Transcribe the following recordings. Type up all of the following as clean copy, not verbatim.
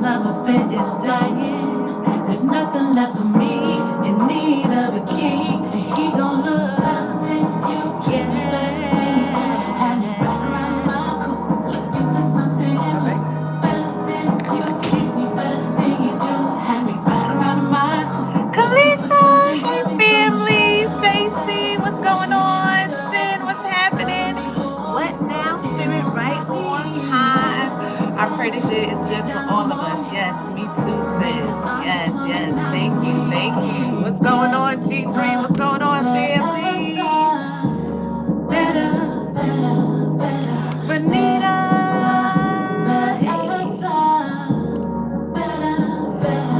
love affair is dying. There's nothing left for me in need of a king, and he gon' look better than you. Yeah, had me right around my coop, looking for something better than you. Treat me better than you do. Had me right around my coop. Kalisha, hey family, Stacy, what's going on? Sin, what's happening? What now, spirit? Right on time. I pray this shit is good to all of us. Yes, me too, sis. Yes, yes. Thank you, thank you. What's going on, G3? What's going on, family? Better, better, better. Benita.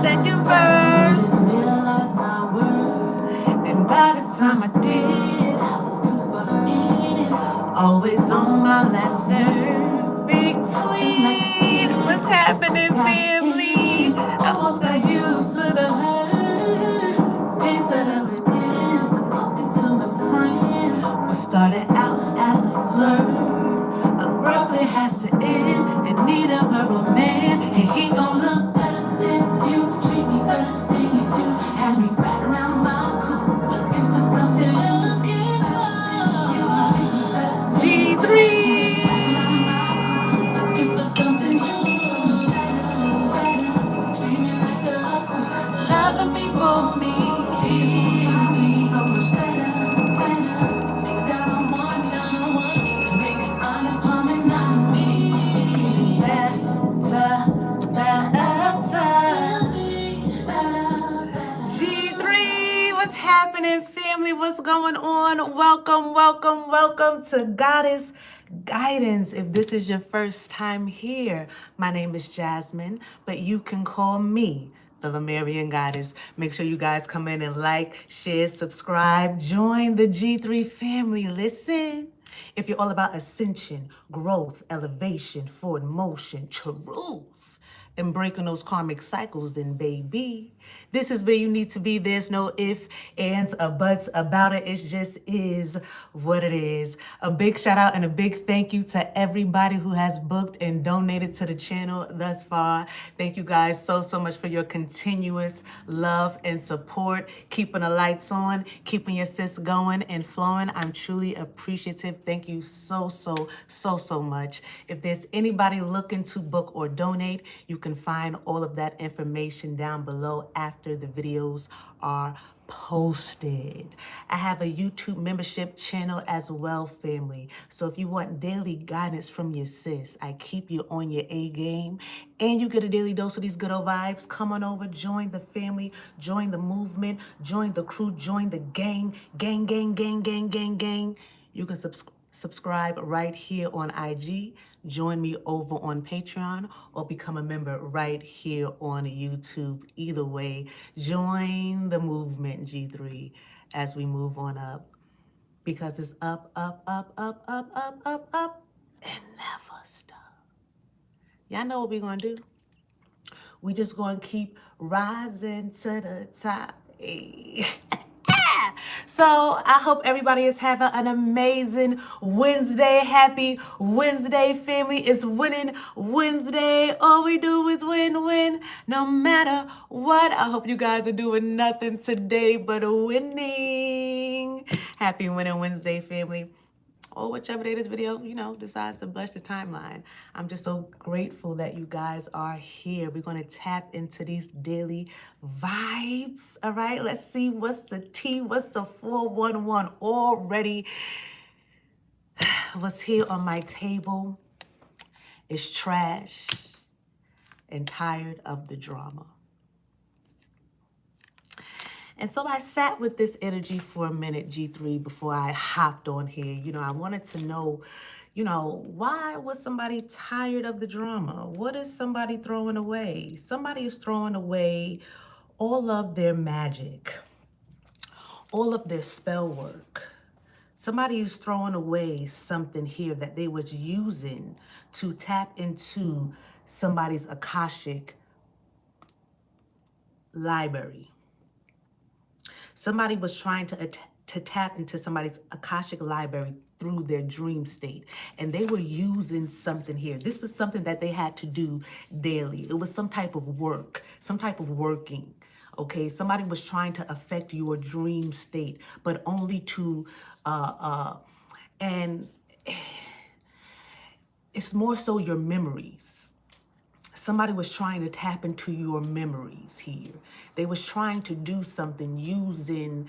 Second verse. Realize my worth. And by the time I did, I was too far in. Always on my last nerve. Big tweet. What's happening, family? I almost got used to the hurt. Can't settle it in. Stop talking to my friends. What started out as a flirt abruptly has to end. In need of a man, and he gon' look better than you. Treat me better than you do. Had me right around my coop, looking for something you're looking for. You treat me better. G3. Looking for something new. Treat me like a coop, loving me for me. So much better, better. Think that I'm one, make it honest for me, not me. Better, G3, what's happening, family? What's going on? Welcome, welcome, welcome to Goddess Guidance. If this is your first time here, my name is Jasmine, but you can call me the Lemurian Goddess. Make sure you guys come in and like, share, subscribe, join the G3 family. Listen, if you're all about ascension, growth, elevation, forward motion, truth, and breaking those karmic cycles, then baby, this is where you need to be. There's no ifs, ands, or buts about it. It just is what it is. A big shout out and a big thank you to everybody who has booked and donated to the channel thus far. Thank you guys so much for your continuous love and support, keeping the lights on, keeping your sis going and flowing. I'm truly appreciative. Thank you so much. If there's anybody looking to book or donate, you can find all of that information down below after the videos are posted. I have a YouTube membership channel as well, family. So if you want daily guidance from your sis, I keep you on your A game, and you get a daily dose of these good old vibes. Come on over, join the family, join the movement, join the crew, join the gang. You can subscribe right here on IG, join me over on Patreon, or become a member right here on YouTube. Either way, join the movement, G3, as we move on up, because it's up, and never stop. Y'all know what we're gonna do? We just gonna keep rising to the top. Hey. So I hope everybody is having an amazing Wednesday. Happy Wednesday, family. It's winning Wednesday. All we do is win, no matter what. I hope you guys are doing nothing today but winning. Happy winning Wednesday, family. Or whichever day this video, decides to bless the timeline. I'm just so grateful that you guys are here. We're going to tap into these daily vibes, all right? Let's see what's the T, what's the 411 already. What's here on my table is trash and tired of the drama. And so I sat with this energy for a minute, G3, before I hopped on here. I wanted to know, why was somebody tired of the drama? What is somebody throwing away? Somebody is throwing away all of their magic, all of their spell work. Somebody is throwing away something here that they was using to tap into somebody's Akashic library. Somebody was trying to tap into somebody's Akashic library through their dream state. And they were using something here. This was something that they had to do daily. It was some type of work, some type of working. Okay, somebody was trying to affect your dream state, but only to, and it's more so your memories. Somebody was trying to tap into your memories here. They was trying to do something using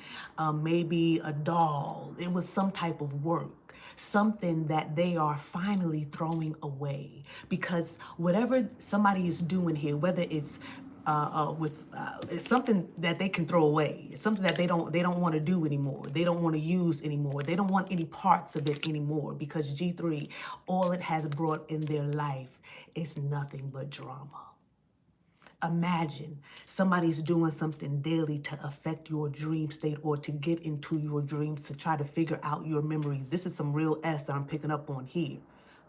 maybe a doll. It was some type of work, something that they are finally throwing away. Because whatever somebody is doing here, whether it's it's something that they can throw away. It's something that they don't want to do anymore. They don't want to use anymore. They don't want any parts of it anymore, because G3, all it has brought in their life is nothing but drama. Imagine somebody's doing something daily to affect your dream state or to get into your dreams, to try to figure out your memories. This is some real S that I'm picking up on here.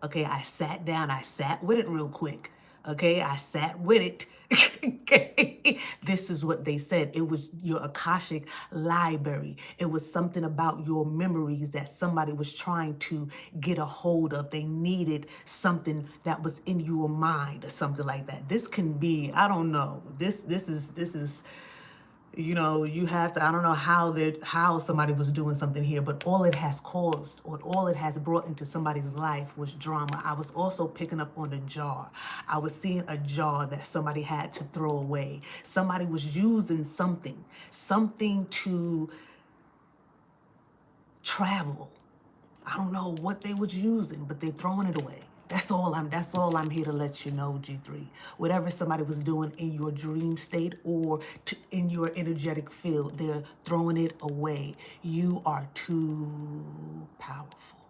Okay, I sat down, I sat with it real quick. Okay, I sat with it. Okay, this is what they said. It was your Akashic library. It was something about your memories that somebody was trying to get a hold of. They needed something that was in your mind or something like that. This can be, I don't know. This is. You know, you have to, I don't know how somebody was doing something here, but all it has caused, or all it has brought into somebody's life was drama. I was also picking up on a jar. I was seeing a jar that somebody had to throw away. Somebody was using something to travel. I don't know what they was using, but they're throwing it away. That's all I'm here to let you know, G3. Whatever somebody was doing in your dream state or in your energetic field, they're throwing it away. You are too powerful.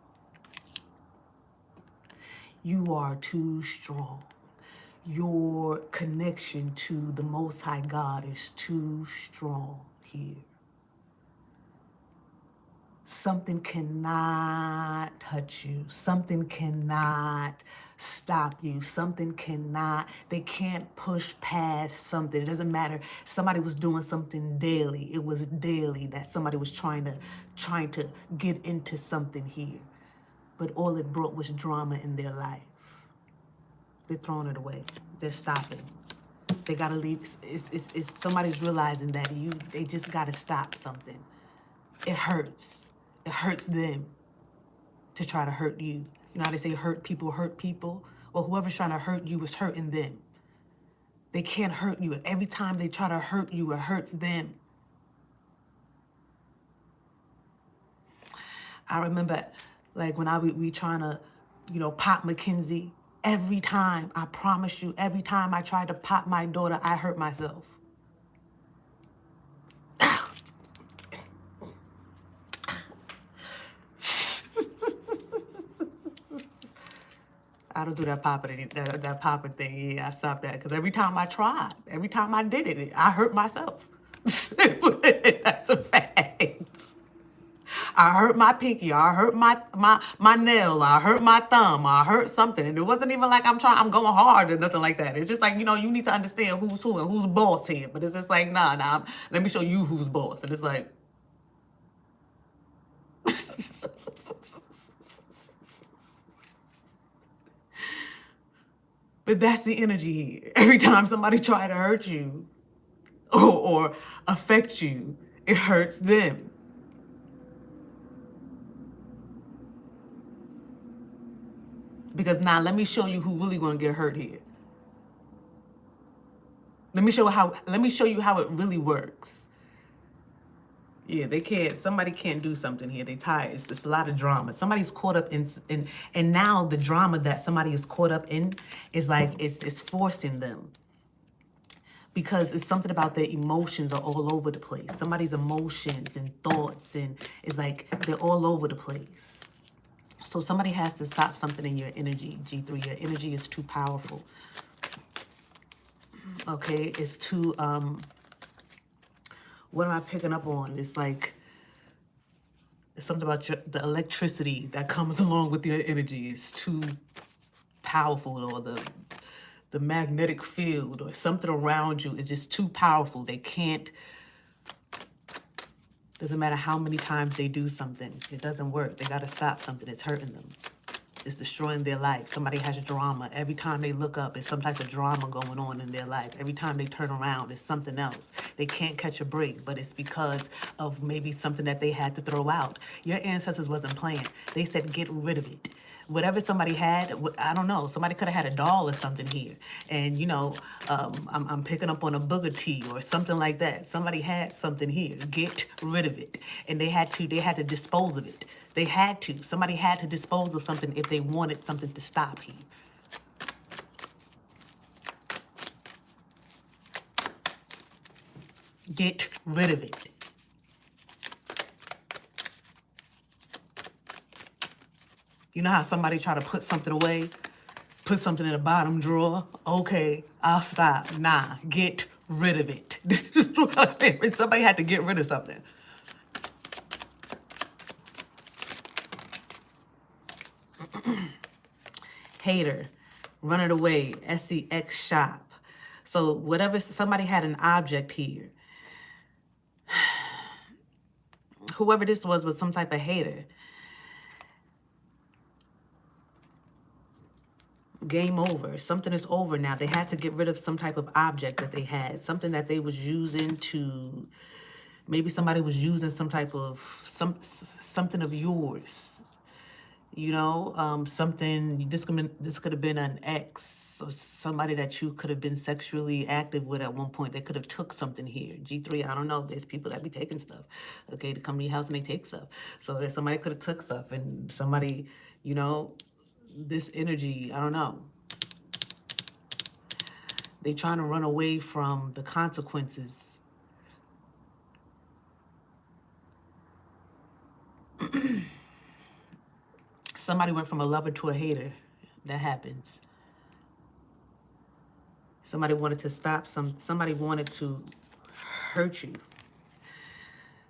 You are too strong. Your connection to the Most High God is too strong here. Something cannot touch you. Something cannot stop you. Something cannot, they can't push past something. It doesn't matter. Somebody was doing something daily. It was daily that somebody was trying to get into something here. But all it brought was drama in their life. They're throwing it away. They're stopping. They gotta leave. It's somebody's realizing that they just gotta stop something. It hurts. It hurts them to try to hurt you. You know how they say hurt people? Well, whoever's trying to hurt you is hurting them. They can't hurt you. And every time they try to hurt you, it hurts them. I remember, like, when we trying to, pop Mackenzie. Every time, I promise you, every time I tried to pop my daughter, I hurt myself. I don't do that popping thing. Yeah, I stopped that. Because every time I tried, every time I did it, I hurt myself. That's a fact. I hurt my pinky. I hurt my nail. I hurt my thumb. I hurt something. And it wasn't even like I'm going hard or nothing like that. It's just like, you need to understand who's who and who's boss here. But it's just like, nah, let me show you who's boss. And it's like... But that's the energy here. Every time somebody try to hurt you or affect you, it hurts them. Because now let me show you who really gonna get hurt here. Let me show you how it really works. Yeah, they can't. Somebody can't do something here. They tired. It's a lot of drama. Somebody's caught up in, and now the drama that somebody is caught up in is like it's forcing them. Because it's something about their emotions are all over the place. Somebody's emotions and thoughts and it's like they're all over the place. So somebody has to stop something in your energy, G3. Your energy is too powerful. Okay, it's too what am I picking up on? It's like, it's something about the electricity that comes along with your energy is too powerful, or the magnetic field or something around you is just too powerful. They can't Doesn't matter how many times they do something. It doesn't work. They got to stop something. It's hurting them. It's destroying their life. Somebody has drama. Every time they look up, it's some type of drama going on in their life. Every time they turn around, it's something else. They can't catch a break, but it's because of maybe something that they had to throw out. Your ancestors wasn't playing. They said, get rid of it. Whatever somebody had, I don't know, somebody could have had a doll or something here. And, you know, I'm picking up on a booger tea or something like that. Somebody had something here. Get rid of it. And they had to dispose of it. They had to. Somebody had to dispose of something if they wanted something to stop here. Get rid of it. You know how somebody try to put something away? Put something in the bottom drawer? Okay, I'll stop. Nah, get rid of it. Somebody had to get rid of something. Hater, run it away, SEX shop. So whatever, somebody had an object here. Whoever this was some type of hater. Game over. Something is over now. They had to get rid of some type of object that they had. Something that they was using to, maybe somebody was using some type of, something of yours. You know, something, this could have been an ex or somebody that you could have been sexually active with at one point. They could have took something here. G3, I don't know. There's people that be taking stuff, okay, to come to your house and they take stuff. So there's somebody could have took stuff and somebody, you know, this energy, I don't know. They trying to run away from the consequences. Somebody went from a lover to a hater. That happens. Somebody wanted to stop somebody wanted to hurt you.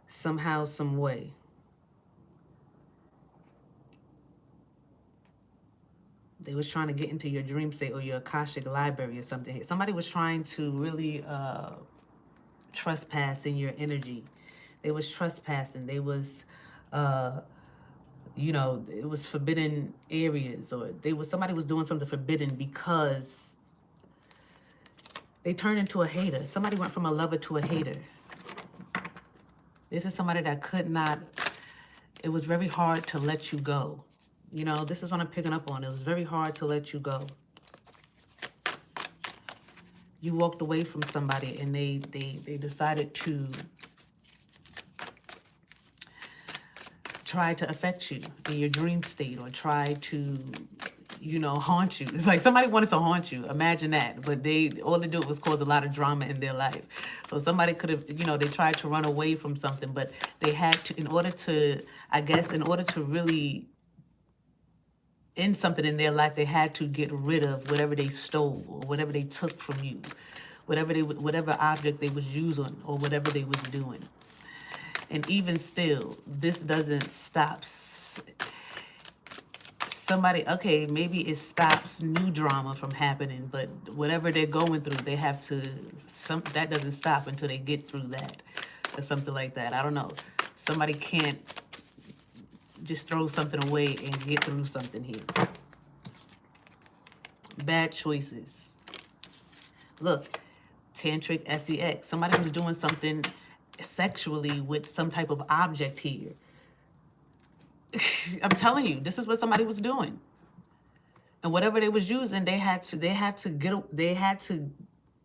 Somehow, some way. They was trying to get into your dream state or your Akashic library or something. Somebody was trying to really trespass in your energy. They was trespassing. They was you know, it was forbidden areas, or somebody was doing something forbidden because they turned into a hater. Somebody went from a lover to a hater. This is somebody that could not, it was very hard to let you go. You know, this is what I'm picking up on. It was very hard to let you go. You walked away from somebody and they decided to try to affect you in your dream state or try to, you know, haunt you. It's like somebody wanted to haunt you. Imagine that. But all they did was cause a lot of drama in their life. So somebody could have, you know, they tried to run away from something, but they had to, in order to really end something in their life, they had to get rid of whatever they stole or whatever they took from you, whatever object they was using or whatever they was doing. And even still, this doesn't stop somebody. Okay, maybe it stops new drama from happening, but whatever they're going through, they have to, that doesn't stop until they get through that or something like that. I don't know. Somebody can't just throw something away and get through something here. Bad choices. Look, tantric SEX. Somebody was doing something sexually with some type of object here. I'm telling you, this is what somebody was doing. And whatever they was using, they had to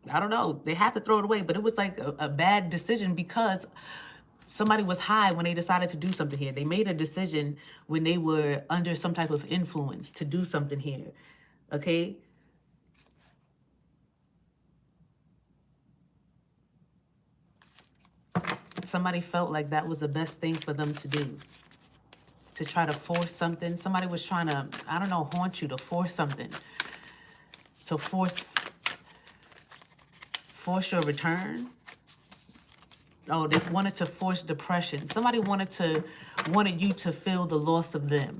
I don't know, they had to throw it away. But it was like a bad decision because somebody was high when they decided to do something here. They made a decision when they were under some type of influence to do something here. Okay? Somebody felt like that was the best thing for them to do. To try to force something. Somebody was trying to, I don't know, haunt you, to force something. To force your return. Oh, they wanted to force depression. Somebody wanted you to feel the loss of them.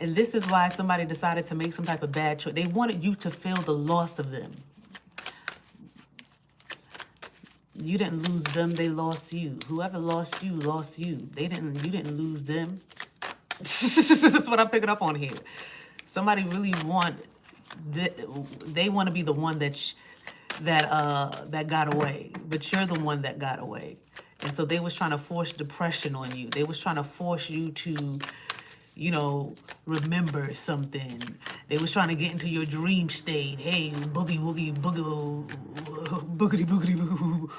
And this is why somebody decided to make some type of bad choice. They wanted you to feel the loss of them. You didn't lose them, they lost you. Whoever lost you, lost you. You didn't lose them. This is what I'm picking up on here. Somebody really they want to be the one that got away, but you're the one that got away. And so they was trying to force depression on you. They was trying to force you to, remember something. They was trying to get into your dream state. Hey, boogie woogie boogie, boogity boogity boo.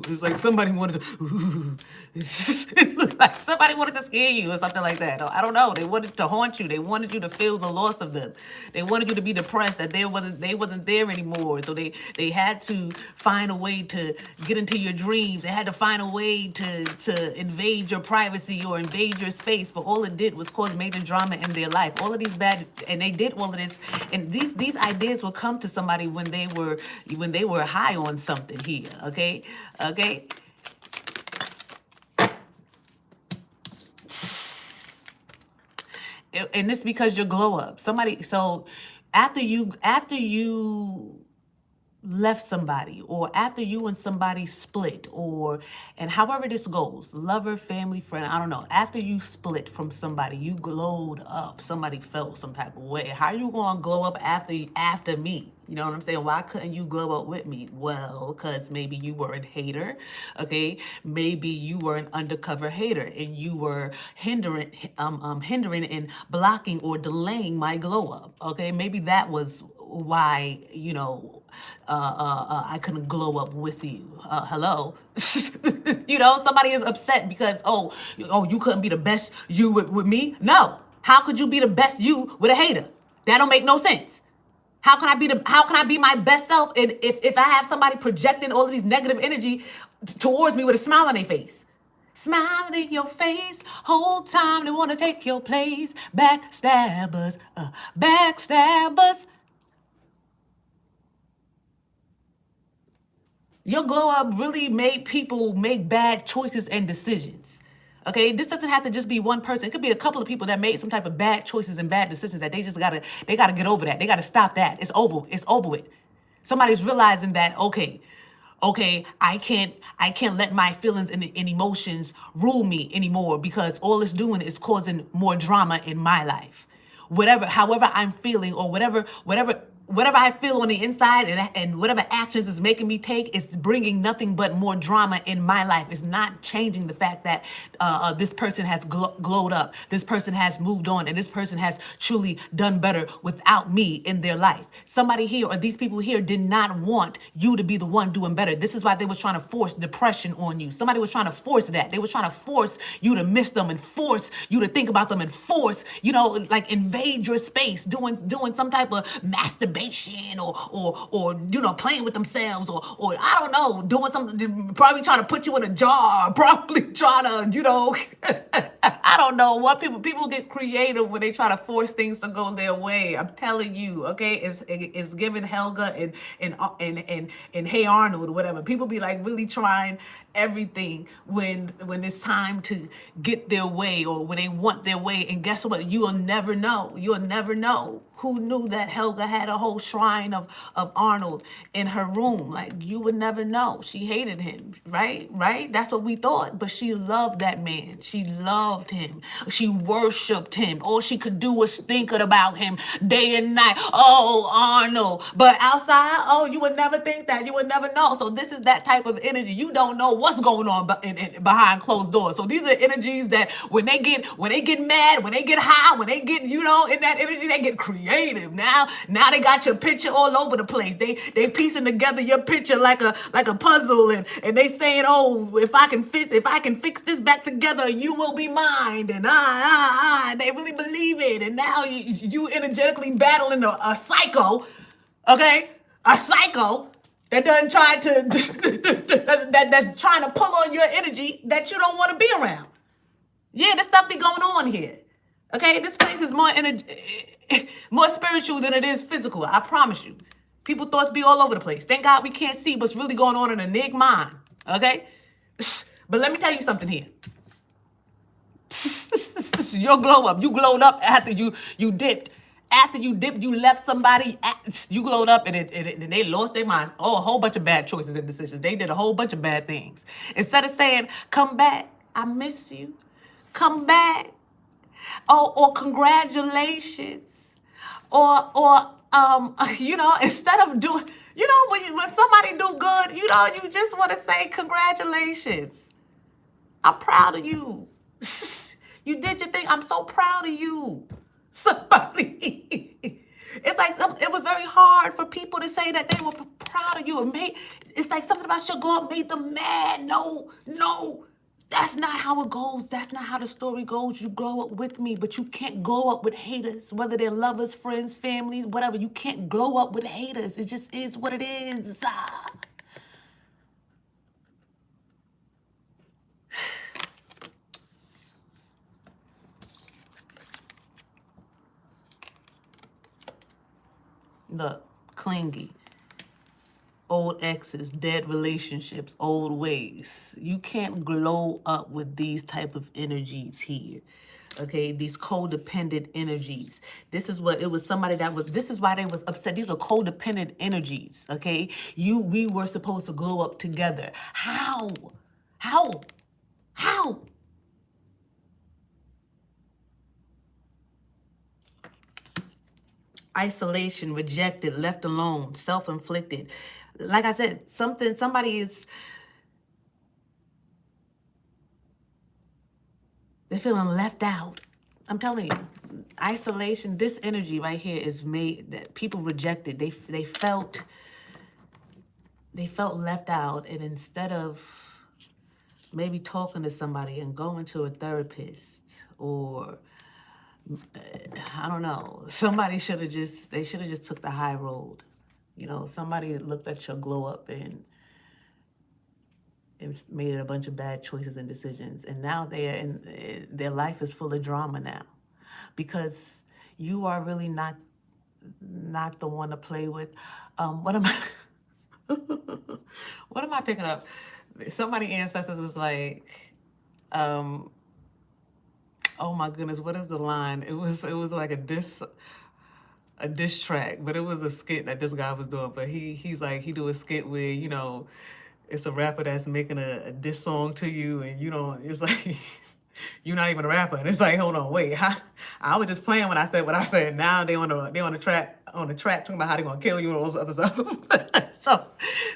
It's like somebody wanted to. It's like somebody wanted to scare you or something like that. I don't know. They wanted to haunt you. They wanted you to feel the loss of them. They wanted you to be depressed that they wasn't there anymore. So they had to find a way to get into your dreams. They had to find a way to invade your privacy or invade your space. But all it did was cause major drama in their life. All of these and they did all of this, and these ideas will come to somebody when they were high on something here. Okay. And it's because you glow up. So after you left somebody, or after you and somebody split, and however this goes, lover, family, friend, I don't know, after you split from somebody, you glowed up, somebody felt some type of way. How you gonna glow up after me? You know what I'm saying? Why couldn't you glow up with me? Well, because maybe you were a hater, okay? Maybe you were an undercover hater, and you were hindering and blocking or delaying my glow up, okay? Maybe that was why, I couldn't glow up with you. Hello? Somebody is upset because, you couldn't be the best you with me? No. How could you be the best you with a hater? That don't make no sense. How can I be my best self if I have somebody projecting all of these negative energy towards me with a smile on their face? Smiling in your face, whole time they want to take your place. Backstabbers, backstabbers. Your glow up really made people make bad choices and decisions. Okay, this doesn't have to just be one person. It could be a couple of people that made some type of bad choices and bad decisions that they gotta get over that. They gotta stop that. It's over with. Somebody's realizing that, okay, I can't let my feelings and emotions rule me anymore, because all it's doing is causing more drama in my life. However I'm feeling, or whatever I feel on the inside, and whatever actions is making me take, is bringing nothing but more drama in my life. It's not changing the fact that this person has glowed up, this person has moved on, and this person has truly done better without me in their life. Somebody here, or these people here, did not want you to be the one doing better. This is why they were trying to force depression on you. Somebody was trying to force that. They were trying to force you to miss them, and force you to think about them, and force, like invade your space, doing some type of masturbation, or playing with themselves, or I don't know, doing something, probably trying to put you in a jar, probably trying to, I don't know what people get creative when they try to force things to go their way. I'm telling you, okay, it's giving Helga and Hey Arnold or whatever. People be like really trying everything when it's time to get their way, or when they want their way. And guess what? You'll never know. Who knew that Helga had a whole shrine of Arnold in her room? Like, you would never know. She hated him, right? That's what we thought. But she loved that man. She loved him. She worshiped him. All she could do was think about him day and night. Oh, Arnold. But outside, you would never think that. You would never know. So this is that type of energy. You don't know what's going on behind closed doors. So these are energies that when they get mad, when they get high, when they get, in that energy, they get creative. Now they got your picture all over the place. They piecing together your picture like a puzzle, and they saying, if I can fix this back together, you will be mine. And and they really believe it. And now you energetically battling a psycho, okay? A psycho that doesn't try to that's trying to pull on your energy that you don't want to be around. Yeah, this stuff be going on here. Okay, this place is more spiritual than it is physical. I promise you. People thoughts be all over the place. Thank God we can't see what's really going on in a nigga mind. Okay? But let me tell you something here. Your glow up. You glowed up after you dipped after you left somebody, you glowed up and they lost their minds. Oh, a whole bunch of bad choices and decisions. They did a whole bunch of bad things. Instead of saying, come back, I miss you, come back. Oh, or congratulations. Or instead of doing, when somebody do good, you just want to say congratulations. I'm proud of you. You did your thing. I'm so proud of you. Somebody. It's like it was very hard for people to say that they were proud of you. It's like something about your glow up made them mad. No. That's not how it goes. That's not how the story goes. You glow up with me, but you can't glow up with haters, whether they're lovers, friends, families, whatever. You can't glow up with haters. It just is what it is. Look, clingy. Old exes, dead relationships, old ways. You can't glow up with these type of energies here. Okay, these codependent energies. This is what it was. This is why they was upset. These are codependent energies. Okay, we were supposed to glow up together. How? Isolation, rejected, left alone, self-inflicted. Like I said, they're feeling left out. I'm telling you, isolation, this energy right here is made that people rejected. They felt left out, and instead of maybe talking to somebody and going to a therapist, or I don't know, they should have just took the high road. Somebody looked at your glow up and it made a bunch of bad choices and decisions. And now their life is full of drama now, because you are really not the one to play with. What am I picking up? Somebody ancestors was like, oh my goodness, what is the line? It was like a diss track, but it was a skit that this guy was doing. But he do a skit where, it's a rapper that's making a diss song to you, and it's like you're not even a rapper. And it's like, hold on, wait, I was just playing when I said what I said. Now they on the track talking about how they gonna kill you and all this other stuff.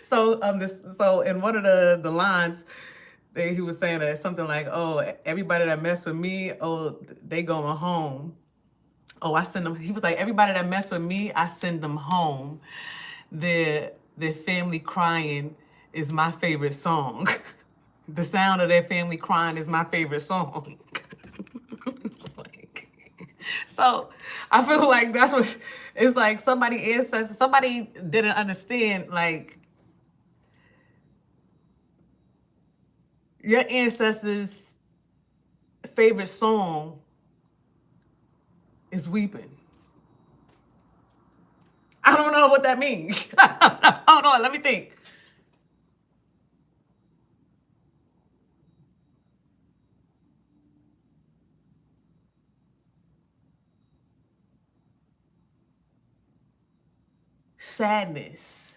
so in one of the lines, he was saying that something like, oh, everybody that messed with me, oh, they going home. Oh, I send them. He was like, everybody that messed with me, I send them home. Their family crying is my favorite song. The sound of their family crying is my favorite song. So I feel like that's what it's like. Somebody didn't understand, like, your ancestors' favorite song is weeping. I don't know what that means. Hold on, let me think. Sadness.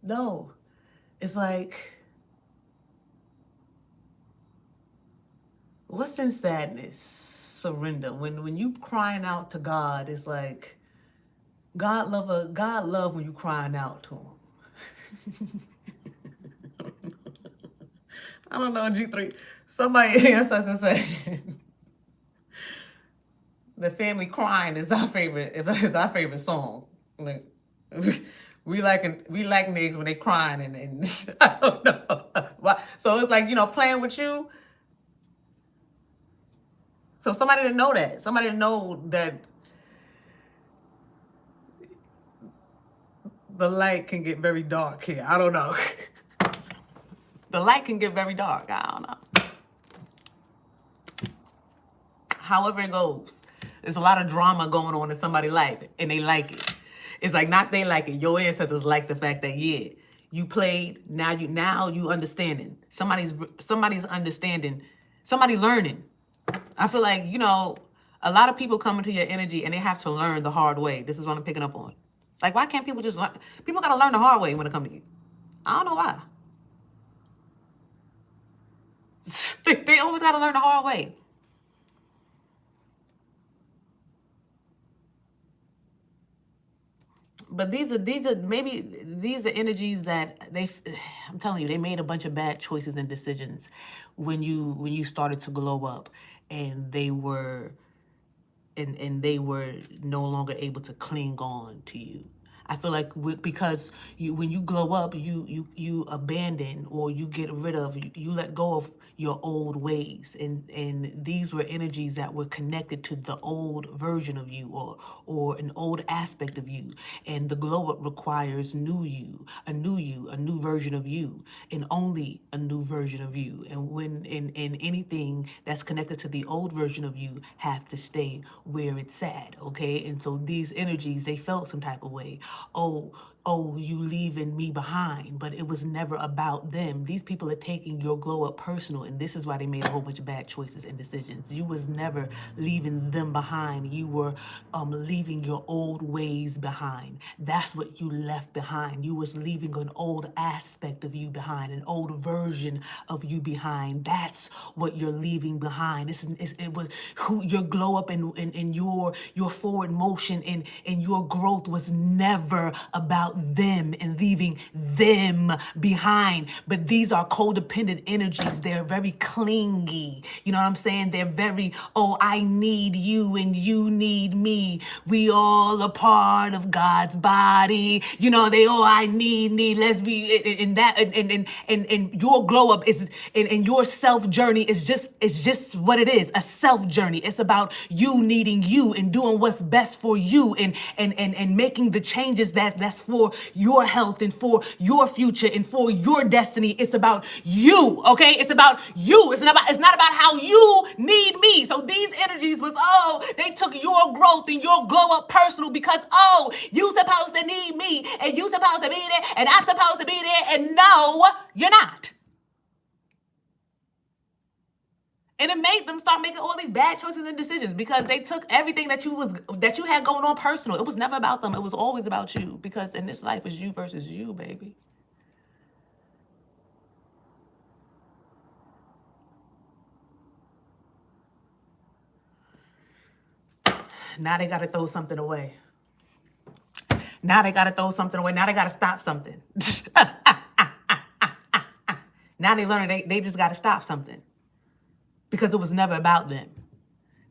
No, it's like, what's in sadness? Surrender. When you crying out to God, it's like God love when you crying out to him. I don't know, G3. Somebody ancestors say the family crying is our favorite song. Like, we like niggas when they crying and I don't know. So it's like, playing with you. So somebody didn't know that. Somebody didn't know that the light can get very dark here. I don't know. The light can get very dark. I don't know. However it goes, there's a lot of drama going on in somebody's life, and they like it. It's like, not they like it. Your ancestors like the fact that, yeah, you played. Now you understanding. Somebody's understanding. Somebody's learning. I feel like, a lot of people come into your energy and they have to learn the hard way. This is what I'm picking up on. Like, why can't people just learn? People got to learn the hard way when it comes to you. I don't know why. They always got to learn the hard way. But these are energies that I'm telling you, they made a bunch of bad choices and decisions when you started to glow up, and they were no longer able to cling on to you. I feel like because when you glow up, you abandon, or you get rid of, you let go of your old ways, and these were energies that were connected to the old version of you, or an old aspect of you. And the glow up requires a new version of you, and only a new version of you. And when in anything that's connected to the old version of you have to stay where it's at, okay? And so these energies, they felt some type of way. Oh, you leaving me behind, but it was never about them. These people are taking your glow up personal, and this is why they made a whole bunch of bad choices and decisions. You was never leaving them behind. You were leaving your old ways behind. That's what you left behind. You was leaving an old aspect of you behind, an old version of you behind. That's what you're leaving behind. It was who your glow up and your forward motion and your growth was never about them and leaving them behind. But these are codependent energies. They're very clingy. You know what I'm saying? They're very, I need you and you need me. We all a part of God's body. I need, let's be in that, and your glow up is, and your self journey is just what it is, a self journey. It's about you needing you and doing what's best for you, and making the changes that's for your health and for your future and for your destiny. It's about you, okay? It's about you. It's not about how you need me. So these energies was, they took your growth and your glow up personal because, you supposed to need me and you supposed to be there and I'm supposed to be there, and no, you're not. And it made them start making all these bad choices and decisions because they took everything that you had going on personal. It was never about them. It was always about you, because in this life, it's you versus you, baby. Now they got to throw something away. Now they got to throw something away. Now they got to stop something. Now they learn they just got to stop something because it was never about them.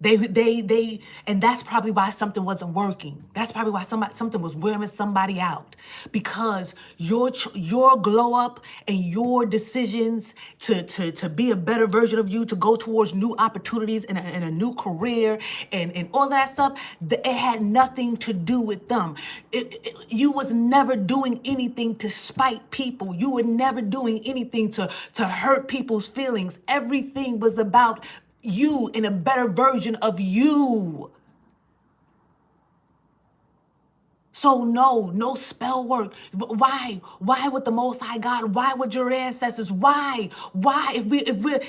And that's probably why something wasn't working. That's probably why something was wearing somebody out, because your glow up and your decisions to be a better version of you, to go towards new opportunities and a new career and all that stuff, it had nothing to do with them. You was never doing anything to spite people. You were never doing anything to hurt people's feelings. Everything was about you in a better version of you. So no spell work. Why with the Most High God? Why with your ancestors? Why? If we're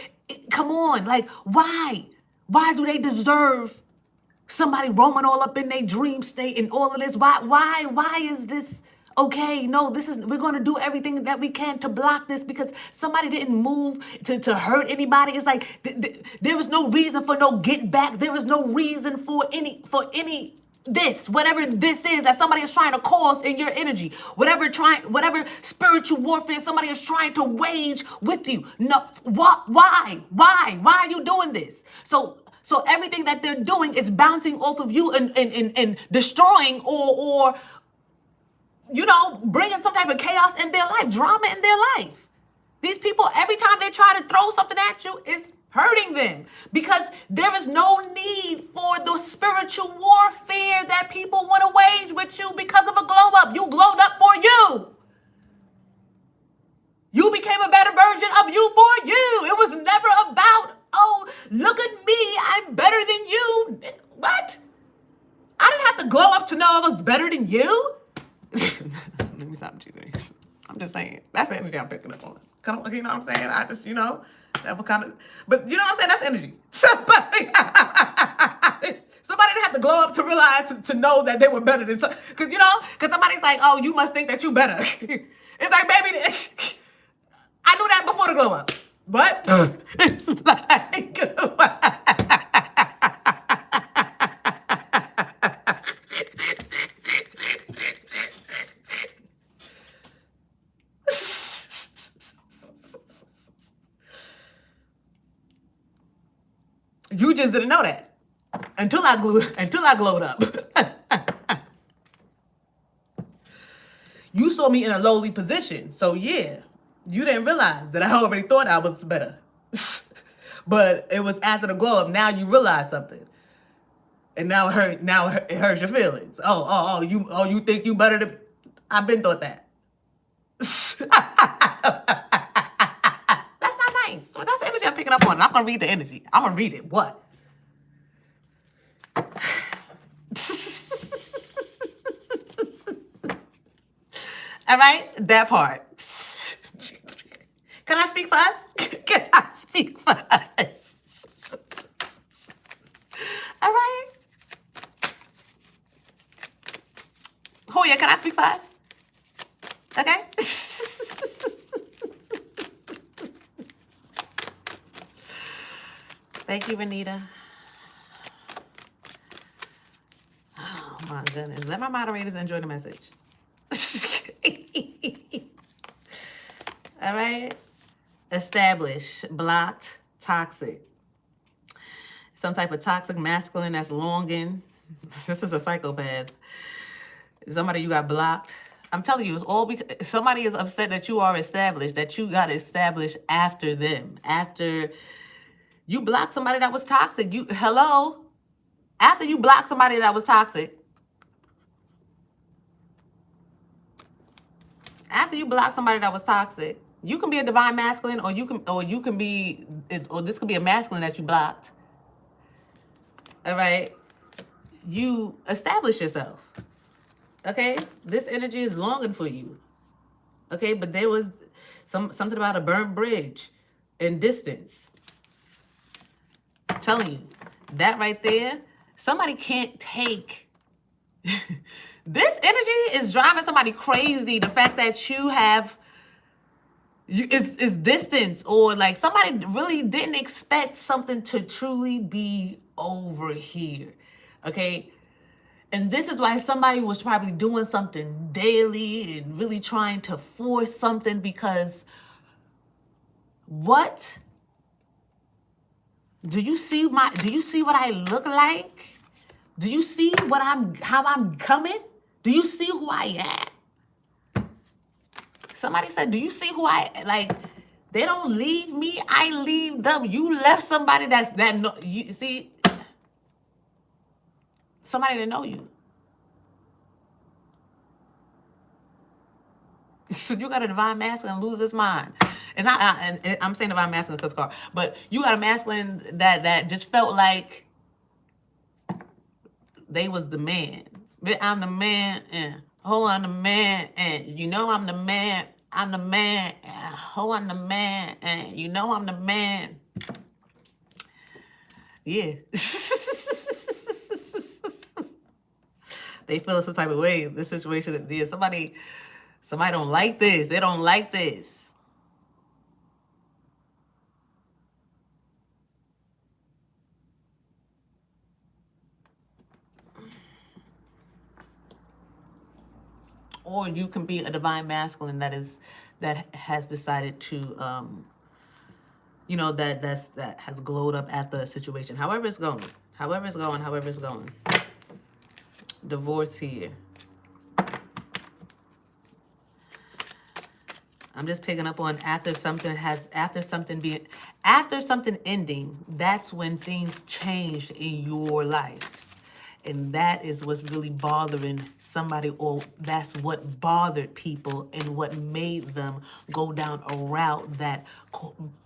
come on, like why? Why do they deserve somebody roaming all up in their dream state and all of this? Why is this? Okay, no, we're going to do everything that we can to block this because somebody didn't move to hurt anybody. It's like there was no reason for no get back. There was no reason for any this, whatever this is that somebody is trying to cause in your energy, whatever spiritual warfare somebody is trying to wage with you. No, why are you doing this? So everything that they're doing is bouncing off of you and destroying or bringing some type of chaos in their life, drama in their life. These people, every time they try to throw something at you, it's hurting them because there is no need for the spiritual warfare that people want to wage with you because of a glow up. You glowed up for you. You became a better version of you for you. It was never about, look at me, I'm better than you. What? I didn't have to glow up to know I was better than you. Let me stop with you things. I'm just saying. That's the energy I'm picking up on. Come on, you know what I'm saying? I just, that would kind of, but you know what I'm saying? That's energy. Somebody didn't have to glow up to realize, to know that they were better than some, because somebody's like, oh, you must think that you better. It's like, baby, I knew that before the glow up. But it's like, you just didn't know that until I glowed up. You saw me in a lowly position, so yeah, you didn't realize that I already thought I was better. But it was after the glow up. Now you realize something, and now it hurts your feelings. You think you better than? I've been thought that. That's not nice. Well, that's the energy I'm picking up on. And I'm gonna read the energy. I'm gonna read it. What? All right, that part. Can I speak for us? Can I speak for us? All right. Hoya, can I speak for us? Okay. Thank you, Renita. Oh my goodness. Let my moderators enjoy the message. All right. Establish, blocked, toxic. Some type of toxic masculine that's longing. This is a psychopath. Somebody you got blocked. I'm telling you, it's all because somebody is upset that you are established, that you got established after them. After you blocked somebody that was toxic. After you blocked somebody that was toxic. After you block somebody that was toxic, you can be a divine masculine, or this could be a masculine that you blocked. All right, you establish yourself. Okay, this energy is longing for you. Okay, but there was something about a burnt bridge and distance. I'm telling you, that right there, somebody can't take. This energy is driving somebody crazy. The fact that you have is distance, or like somebody really didn't expect something to truly be over here. Okay. And this is why somebody was probably doing something daily and really trying to force something, because what? Do you see what I look like? Do you see how I'm coming? Do you see who I am? Somebody said, do you see who they don't leave me, I leave them. You left somebody you see, somebody that know you. So you got a divine masculine lose his mind. And I'm saying divine masculine because car, but you got a masculine that just felt like they was the man. I'm the man, and I'm the man, and I'm the man. I'm the man, and I'm the man, and I'm the man. Yeah. They feel some type of way. This situation, somebody don't like this. They don't like this. Or you can be a divine masculine that has decided to, that has glowed up at the situation. However it's going. Divorce here. I'm just picking up on after something ending, that's when things changed in your life. And that is what's really bothering somebody, or that's what bothered people and what made them go down a route that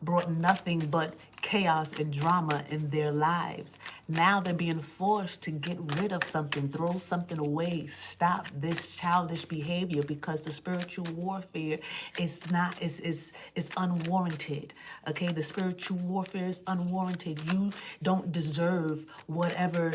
brought nothing but chaos and drama in their lives. Now they're being forced to get rid of something, throw something away, stop this childish behavior, because the spiritual warfare is unwarranted. Okay, the spiritual warfare is unwarranted. You don't deserve whatever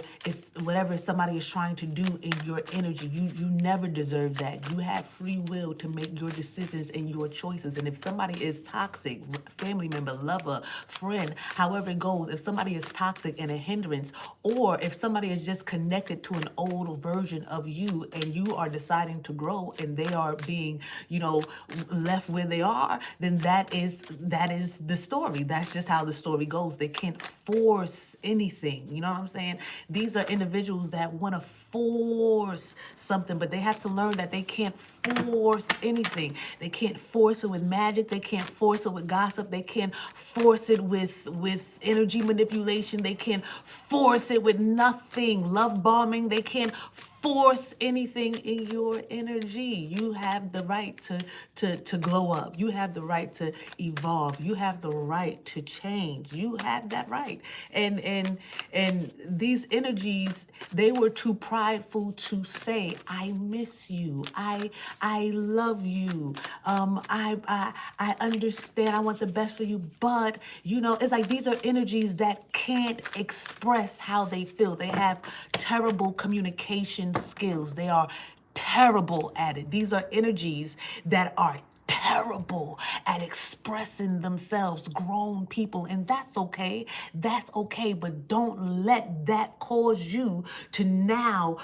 somebody is trying to do in your energy. You never deserve that. You have free will to make your decisions and your choices. And if somebody is toxic, family member, lover, friend, however it goes, if somebody is toxic and a hindrance, or if somebody is just connected to an old version of you and you are deciding to grow and they are being, left where they are, then that is the story. That's just how the story goes. They can't force anything. You know what I'm saying? These are individuals that want to force something, but they have to learn that they can't force anything. They can't force it with magic. They can't force it with gossip. They can't force it with energy manipulation. They can't force it with nothing. Love bombing. They can't force anything in your energy. You have the right to glow up. You have the right to evolve. You have the right to change. You have that right. And these energies, they were too prideful to say, I miss you. I love you. I understand. I want the best for you. But, it's like these are energies that can't express how they feel. They have terrible communication skills. They are terrible at it. These are energies that are terrible at expressing themselves, grown people, and that's okay. That's okay, but don't let that cause you to now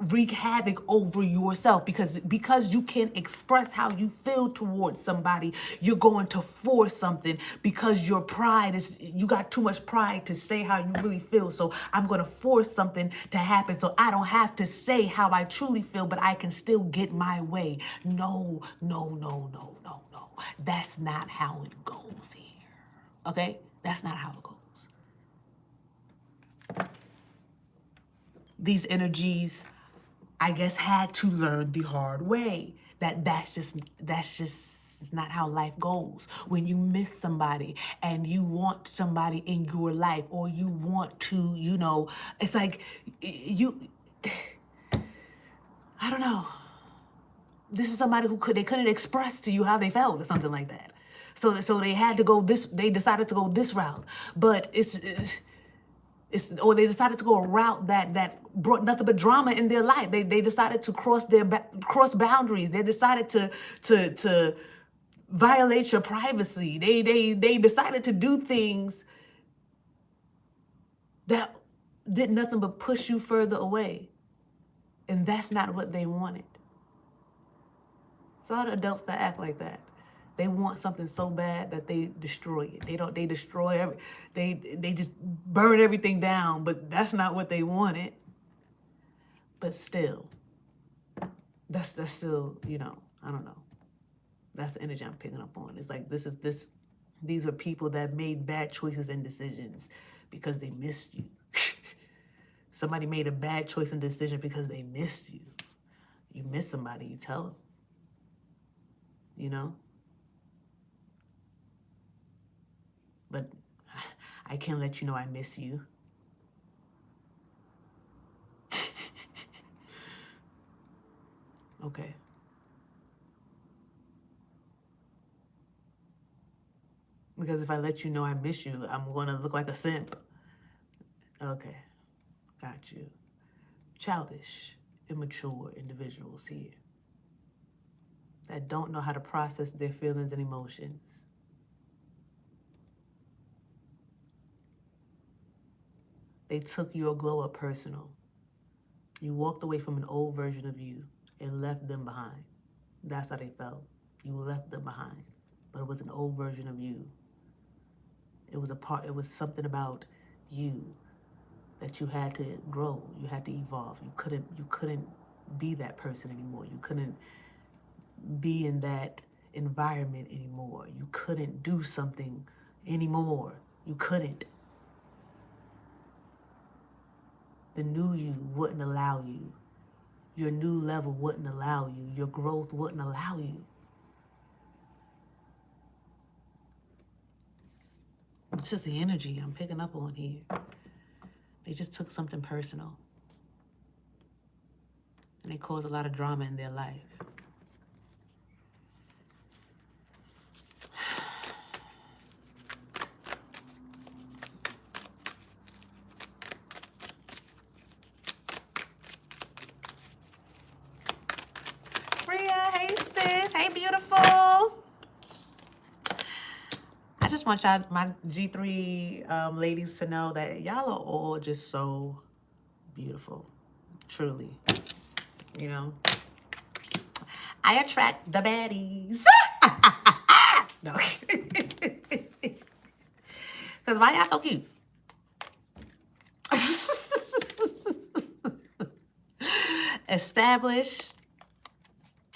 wreak havoc over yourself, because you can't express how you feel towards somebody. You're going to force something because you got too much pride to say how you really feel. So I'm going to force something to happen so I don't have to say how I truly feel, but I can still get my way. No. That's not how it goes here. Okay? That's not how it goes. These energies, I guess, had to learn the hard way that's just not how life goes. When you miss somebody and you want somebody in your life, or you want to, it's like I don't know. This is somebody they couldn't express to you how they felt or something like that. So they had to go they decided to go this route. But or they decided to go a route that brought nothing but drama in their life. They decided to cross boundaries. They decided to violate your privacy. They decided to do things that did nothing but push you further away. And that's not what they wanted. It's a lot of adults that act like that. They want something so bad that they destroy it. They destroy they just burn everything down, but that's not what they wanted. But still, that's still, I don't know. That's the energy I'm picking up on. It's like these are people that made bad choices and decisions because they missed you. Somebody made a bad choice and decision because they missed you. You miss somebody, you tell them. But I can't let you know I miss you. Okay. Because if I let you know I miss you, I'm going to look like a simp. Okay. Got you. Childish, immature individuals here that don't know how to process their feelings and emotions. They took your glow up personal. You walked away from an old version of you and left them behind. That's how they felt. You left them behind. But it was an old version of you. It was something about you that you had to grow. You had to evolve. You couldn't be that person anymore. You couldn't be in that environment anymore. You couldn't do something anymore. You couldn't. The new you wouldn't allow you. Your new level wouldn't allow you. Your growth wouldn't allow you. It's just the energy I'm picking up on here. They just took something personal. And they caused a lot of drama in their life. Rhea, hey sis, hey beautiful. I just want y'all, my G3 ladies, to know that y'all are all just so beautiful, truly. You know, I attract the baddies. No, because why y'all so cute? Establish,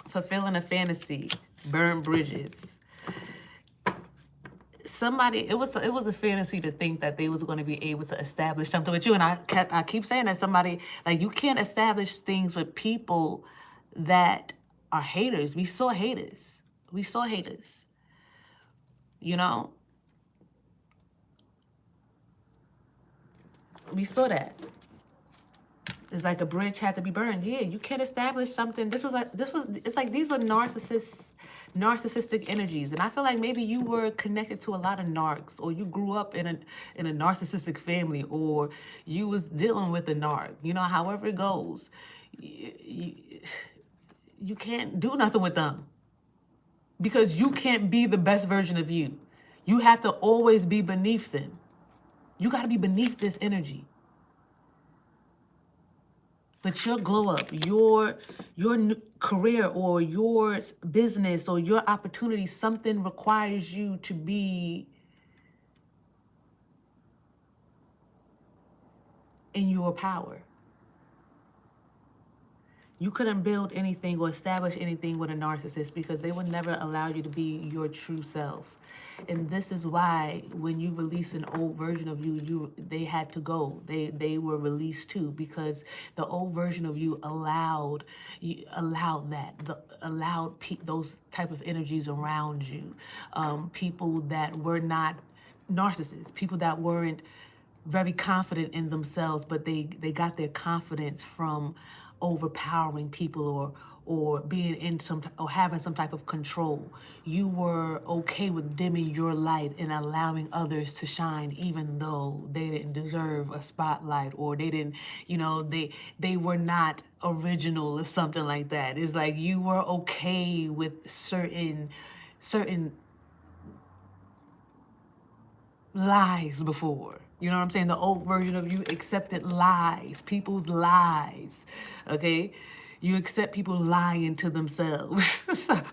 fulfilling a fantasy, burn bridges. Somebody, it was a fantasy to think that they was going to be able to establish something with you, and I keep saying that somebody, like, you can't establish things with people that are haters. We saw haters. You know, we saw that. It's like a bridge had to be burned. Yeah, you can't establish something. It's like these were narcissistic energies. And I feel like maybe you were connected to a lot of narcs, or you grew up in a narcissistic family, or you was dealing with a narc. You know, however it goes, you can't do nothing with them because you can't be the best version of you. You have to always be beneath them. You got to be beneath this energy. But your glow up, your career or your business or your opportunity, something requires you to be in your power. You couldn't build anything or establish anything with a narcissist because they would never allow you to be your true self. And this is why when you release an old version of you, they had to go. They were released too, because the old version of you allowed those type of energies around you. People that were not narcissists, people that weren't very confident in themselves, but they got their confidence from overpowering people or being in or having some type of control. You were okay with dimming your light and allowing others to shine, even though they didn't deserve a spotlight, or they didn't, you know, they were not original or something like that. It's like you were okay with certain lies before. You know what I'm saying? The old version of you accepted lies, people's lies, okay? You accept people lying to themselves. I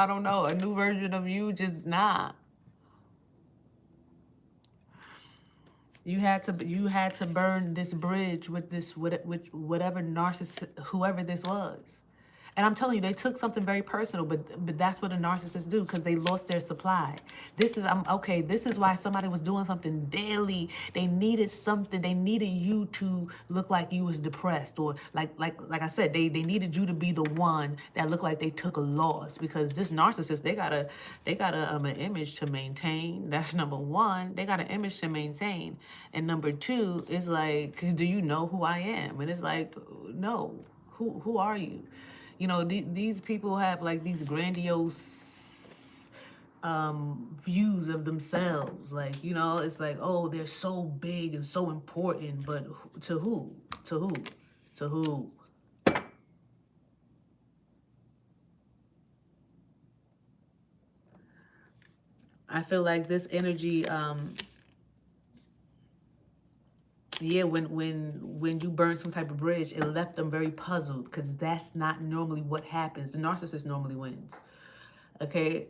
don't know. A new version of you, just nah. You had to burn this bridge with whatever narcissist, whoever this was. And I'm telling you, they took something very personal, but that's what a narcissist do, because they lost their supply. This is why somebody was doing something daily. They needed something. They needed you to look like you was depressed, or like I said, they needed you to be the one that looked like they took a loss, because this narcissist, they got an image to maintain. That's number one. They got an image to maintain. And number two is like, do you know who I am? And it's like, no. Who are you? You know, these people have like these grandiose views of themselves. Like, you know, it's like, oh, they're so big and so important, but to who? To who? To who? I feel like this energy, yeah, when you burn some type of bridge, it left them very puzzled, because that's not normally what happens. The narcissist normally wins, okay?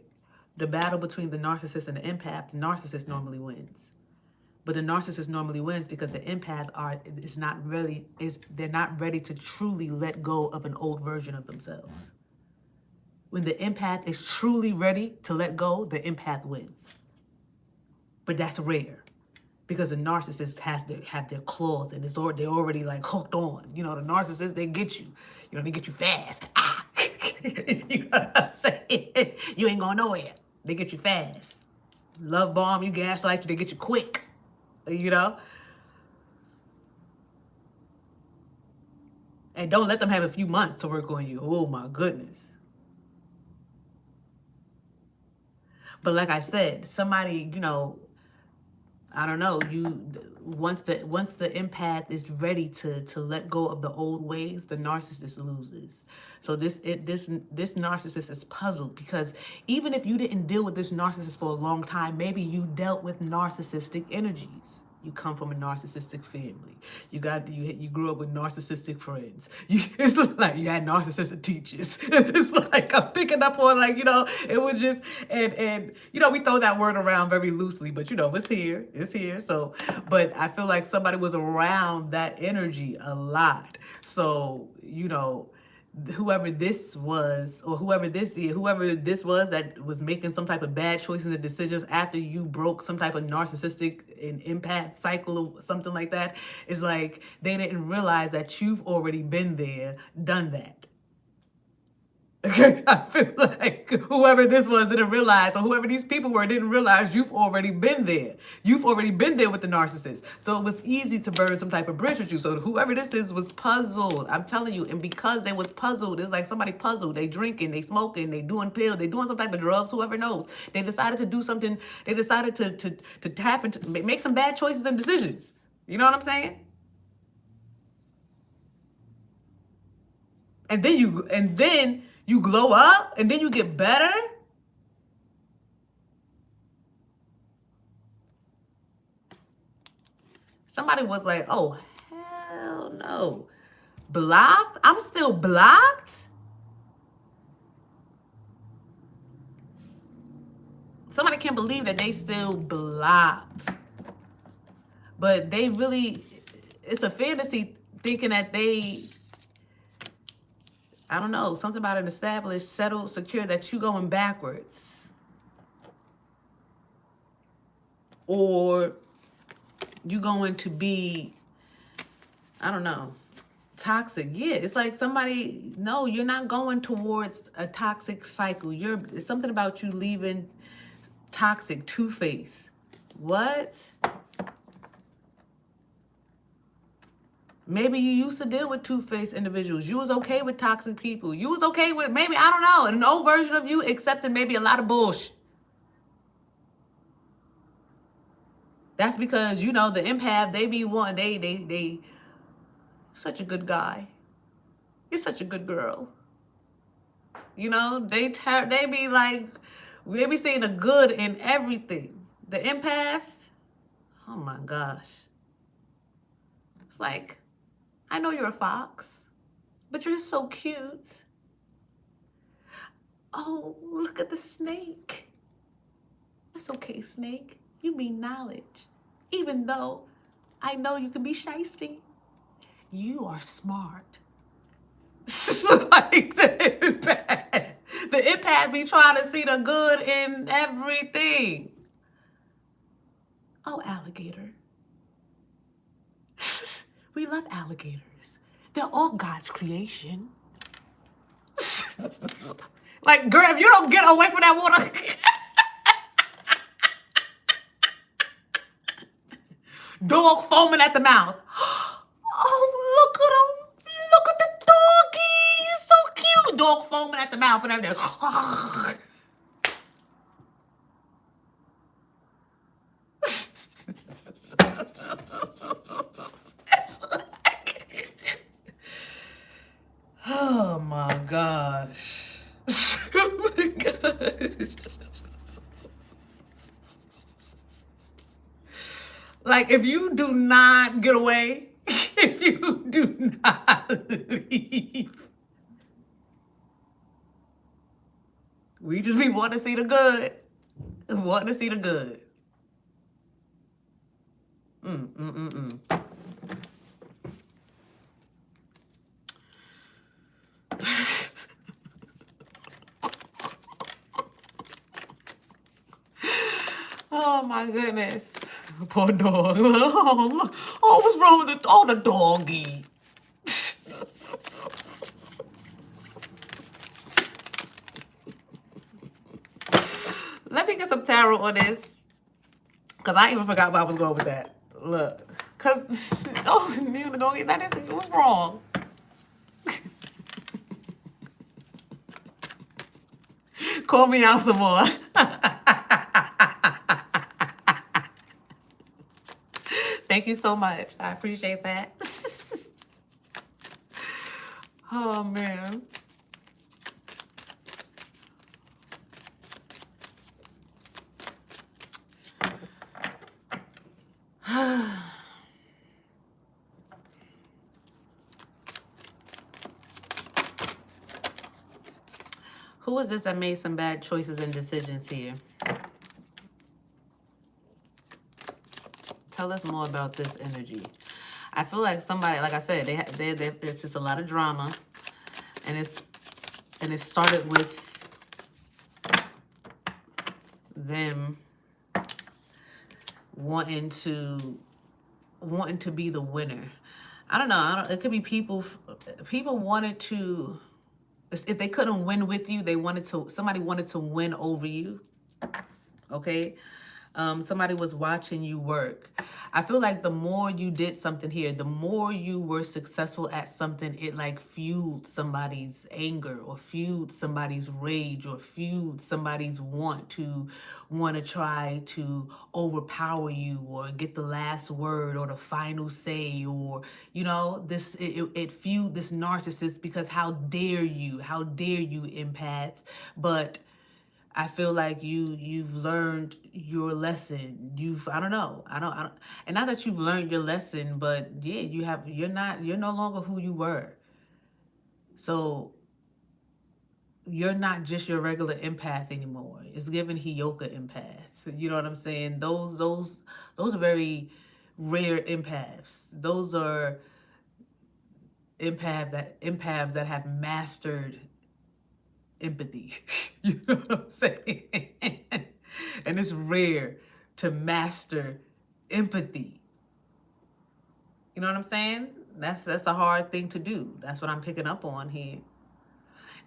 The battle between the narcissist and the empath, the narcissist normally wins. But the narcissist normally wins because the empath they're not ready to truly let go of an old version of themselves. When the empath is truly ready to let go, the empath wins. But that's rare, because the narcissist have their claws, and they're already like hooked on. You know, the narcissist, they get you. You know, they get you fast. You know what I'm saying? You ain't going nowhere. They get you fast. Love bomb you, gaslight you, they get you quick, you know? And don't let them have a few months to work on you. Oh my goodness. But like I said, somebody, you know, I don't know, you once the empath is ready to let go of the old ways, the narcissist loses. So this narcissist is puzzled, because even if you didn't deal with this narcissist for a long time, maybe you dealt with narcissistic energies. You come from a narcissistic family. You grew up with narcissistic friends. It's like you had narcissistic teachers. It's like I'm picking up on, like, you know, it was just, and you know, we throw that word around very loosely, but you know, it's here. It's here. So, but I feel like somebody was around that energy a lot. So, you know, whoever this was, or whoever this was that was making some type of bad choices and decisions after you broke some type of narcissistic and empath cycle or something like that, is like they didn't realize that you've already been there, done that. Okay, I feel like whoever this was didn't realize, or whoever these people were didn't realize you've already been there. You've already been there with the narcissist. So it was easy to burn some type of bridge with you. So whoever this is was puzzled. I'm telling you. And because they was puzzled, it's like somebody puzzled. They drinking, they smoking, they doing pills, they doing some type of drugs, whoever knows. They decided to do something. They decided to tap into, make some bad choices and decisions. You know what I'm saying? And then you glow up, and then you get better. Somebody was like, oh, hell no. Blocked? I'm still blocked? Somebody can't believe that they still blocked. But they really, it's a fantasy thinking that they, I don't know, something about an established, settled, secure, that you going backwards. Or you going to be, I don't know, toxic. Yeah, it's like somebody, no, you're not going towards a toxic cycle. It's something about you leaving toxic, two-faced. What? Maybe you used to deal with two-faced individuals. You was okay with toxic people. You was okay with, maybe, I don't know, an old version of you accepted maybe a lot of bullshit. That's because, you know, the empath, they be one, they such a good guy. You're such a good girl. You know, they be like, they be seeing the good in everything. The empath, oh my gosh. It's like, I know you're a fox, but you're so cute. Oh, look at the snake. That's okay, snake. You mean knowledge. Even though I know you can be shysty, you are smart. Like the empath be trying to see the good in everything. Oh, alligator. We love alligators. They're all God's creation. Like, girl, if you don't get away from that water. Dog foaming at the mouth. Oh, look at him. Look at the doggy. He's so cute. Dog foaming at the mouth and everything. Oh my gosh. Oh my gosh. Like, if you do not get away, if you do not leave, we just be wanting to see the good. Wanting to see the good. Oh my goodness. Poor dog. Oh, what's wrong with the doggy? Let me get some tarot on this. I even forgot where I was going with that. Look. Because, oh, you know, that is, it was wrong. Call me out some more. Thank you so much. I appreciate that. Oh, man. Who was this that made some bad choices and decisions here? Tell us more about this energy. I feel like somebody, like I said, there's just a lot of drama, and it started with them wanting to be the winner. I don't know. It could be people wanted to. If they couldn't win with you, somebody wanted to win over you. Okay? Somebody was watching you work. I feel like the more you did something here, the more you were successful at something, it like fueled somebody's anger or fueled somebody's rage or fueled somebody's want to try to overpower you or get the last word or the final say, or, you know, it fueled this narcissist because how dare you, empath. But I feel like you've learned your lesson. I don't know. And not that you've learned your lesson, but yeah, you're no longer who you were. So you're not just your regular empath anymore. It's given Hioka empath. You know what I'm saying? Those are very rare empaths. Those are empaths that have mastered empathy. You know what I'm saying? And it's rare to master empathy. You know what I'm saying? That's a hard thing to do. That's what I'm picking up on here.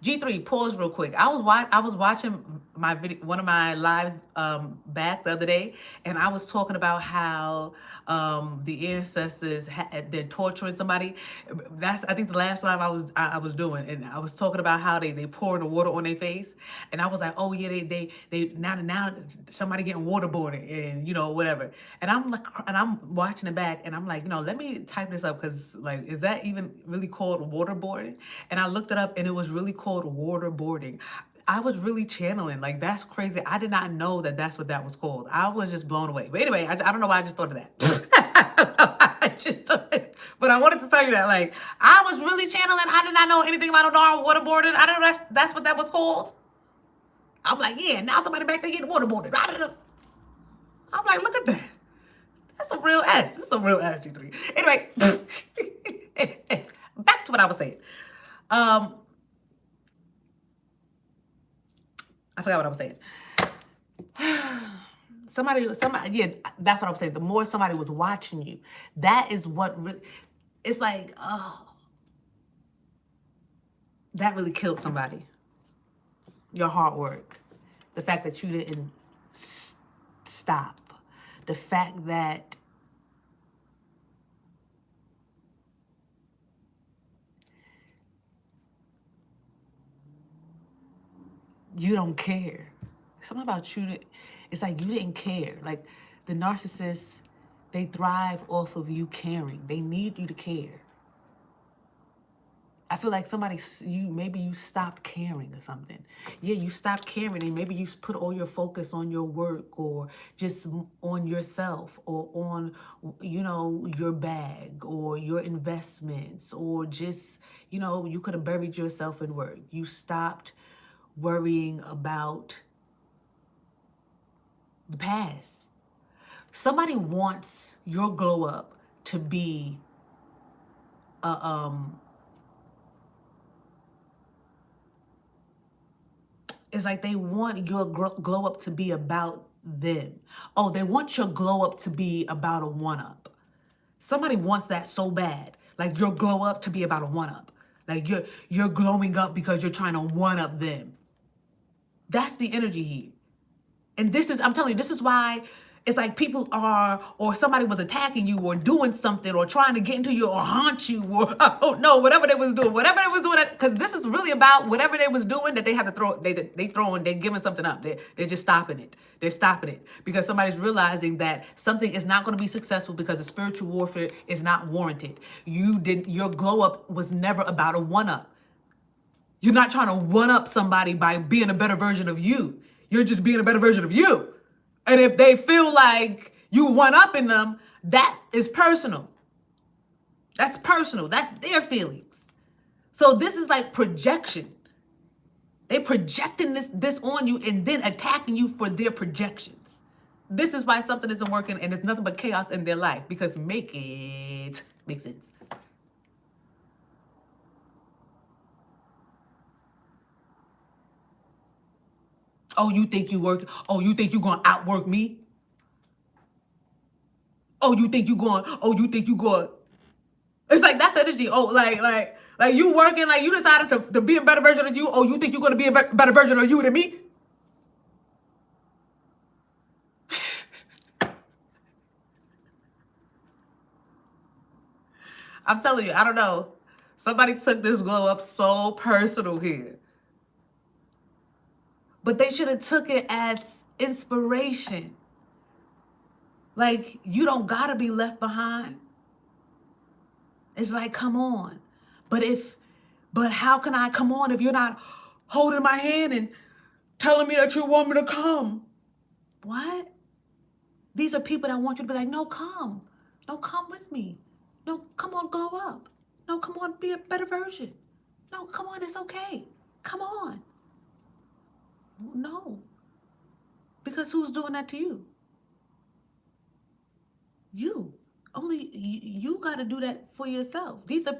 G3, pause real quick. I was watching my video, one of my lives back the other day, and I was talking about how the ancestors they're torturing somebody. That's, I think, the last live I was doing, and I was talking about how they pouring the water on their face, and I was like, oh yeah, they now somebody getting waterboarded and, you know, whatever. And I'm watching it back, and I'm like, you know, let me type this up, because like, is that even really called waterboarding? And I looked it up, and it was really called waterboarding. I was really channeling. Like, that's crazy. I did not know that that's what that was called. I was just blown away. But anyway, I don't know why I just thought of that. But I wanted to tell you that, like, I was really channeling. I did not know anything about no darn waterboarding. I don't know that's what that was called. I'm like, yeah, now somebody back there getting waterboarded. I'm like, look at that. That's a real S. This is a real S, G3. Anyway, back to what I was saying. I forgot what I was saying. Somebody, yeah, that's what I was saying. The more somebody was watching you, that is what really, it's like, oh, that really killed somebody. Your hard work. The fact that you didn't stop. The fact that you don't care. Something about you, it's like you didn't care. Like, the narcissists, they thrive off of you caring. They need you to care. I feel like maybe you stopped caring or something. Yeah, you stopped caring, and maybe you put all your focus on your work, or just on yourself, or on, you know, your bag, or your investments, or just, you know, you could have buried yourself in work. You stopped worrying about the past. Somebody wants your glow up to be it's like they want your glow up to be about them. Oh, they want your glow up to be about a one-up. Somebody wants that so bad. Like, your glow up to be about a one-up. Like, you're glowing up because you're trying to one-up them. That's the energy here. And I'm telling you, this is why It's like people are, or somebody was attacking you or doing something or trying to get into you or haunt you or, I don't know, whatever they was doing, because this is really about whatever they was doing that they have to throw, they're giving something up. They're just stopping it. They're stopping it because somebody's realizing that something is not going to be successful because the spiritual warfare is not warranted. Your glow up was never about a one up. You're not trying to one up somebody by being a better version of you. You're just being a better version of you. And if they feel like you one-upping them, that is personal. That's personal. That's their feelings. So this is like projection. They projecting this on you and then attacking you for their projections. This is why something isn't working and it's nothing but chaos in their life, because make sense. Oh, you think you work? Oh, you think you gonna outwork me? Oh, you think you going? It's like that's energy. Oh, like you working, like you decided to be a better version of you. Oh, you think you're gonna be a better version of you than me? I'm telling you, I don't know. Somebody took this glow up so personal here. But they should have took it as inspiration. Like, you don't gotta be left behind. It's like, come on. But how can I come on if you're not holding my hand and telling me that you want me to come? What? These are people that want you to be like, no, come. No, come with me. No, come on, glow up. No, come on, be a better version. No, come on, it's okay. Come on. No. Because who's doing that to you? You. Only you got to do that for yourself. These are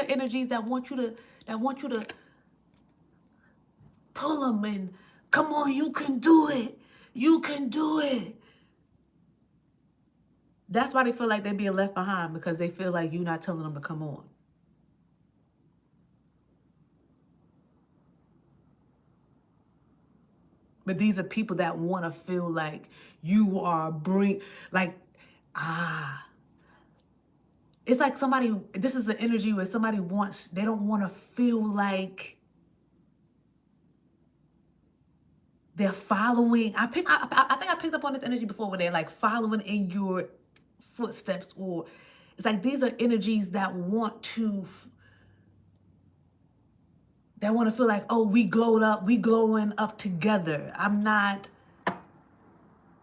energies that want you to pull them and come on, you can do it. You can do it. That's why they feel like they're being left behind, because they feel like you're not telling them to come on. But these are people that want to feel like you are it's like somebody, this is the energy where somebody they don't want to feel like they're following. I think I picked up on this energy before, when they're like following in your footsteps, or it's like these are energies that want to feel like, oh, we glowing up together. I'm not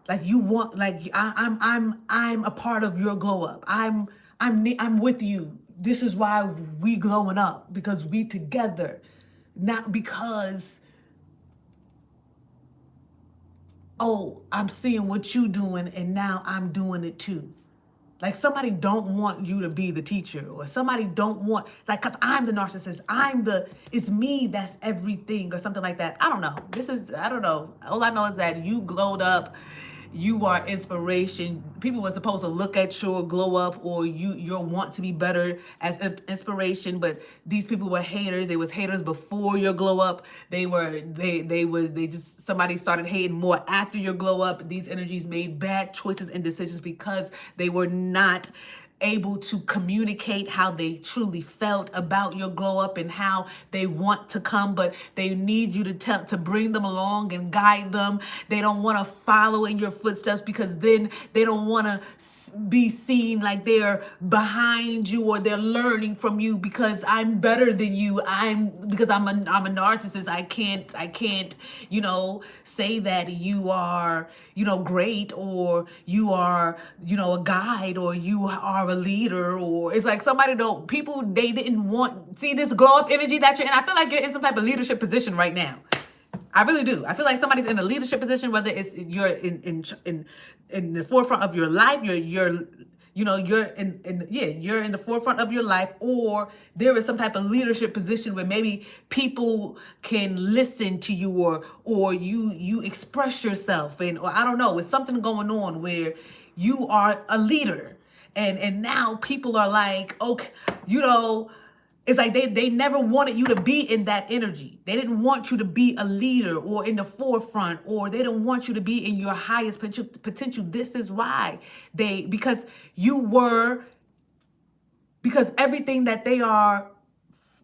like you want, like I'm a part of your glow up. I'm with you. This is why we glowing up, because we together, not because, oh, I'm seeing what you doing and now I'm doing it too. Like somebody don't want you to be the teacher, or somebody don't want, like, cause I'm the narcissist. It's me that's everything, or something like that. I don't know. I don't know. All I know is that you glowed up. You are inspiration. People were supposed to look at your glow up or your want to be better as inspiration, but these people were haters. They was haters before your glow up. Somebody started hating more after your glow up. These energies made bad choices and decisions because they were not able to communicate how they truly felt about your glow up and how they want to come, but they need you to bring them along and guide them. They don't want to follow in your footsteps, because then they don't want to be seen like they're behind you or they're learning from you, because I'm better than you. Because I'm a narcissist. I can't, say that you are, great, or you are, a guide, or you are a leader, or it's like they didn't want, see this glow up energy that you're in. I feel like you're in some type of leadership position right now. I really do. I feel like somebody's in a leadership position, whether it's you're in the forefront of your life, you're in the forefront of your life, or there is some type of leadership position where maybe people can listen to you, or you express yourself, or I don't know, it's something going on where you are a leader, and now people are like, okay, It's like they never wanted you to be in that energy. They didn't want you to be a leader or in the forefront, or they don't want you to be in your highest potential. This is why because everything that they are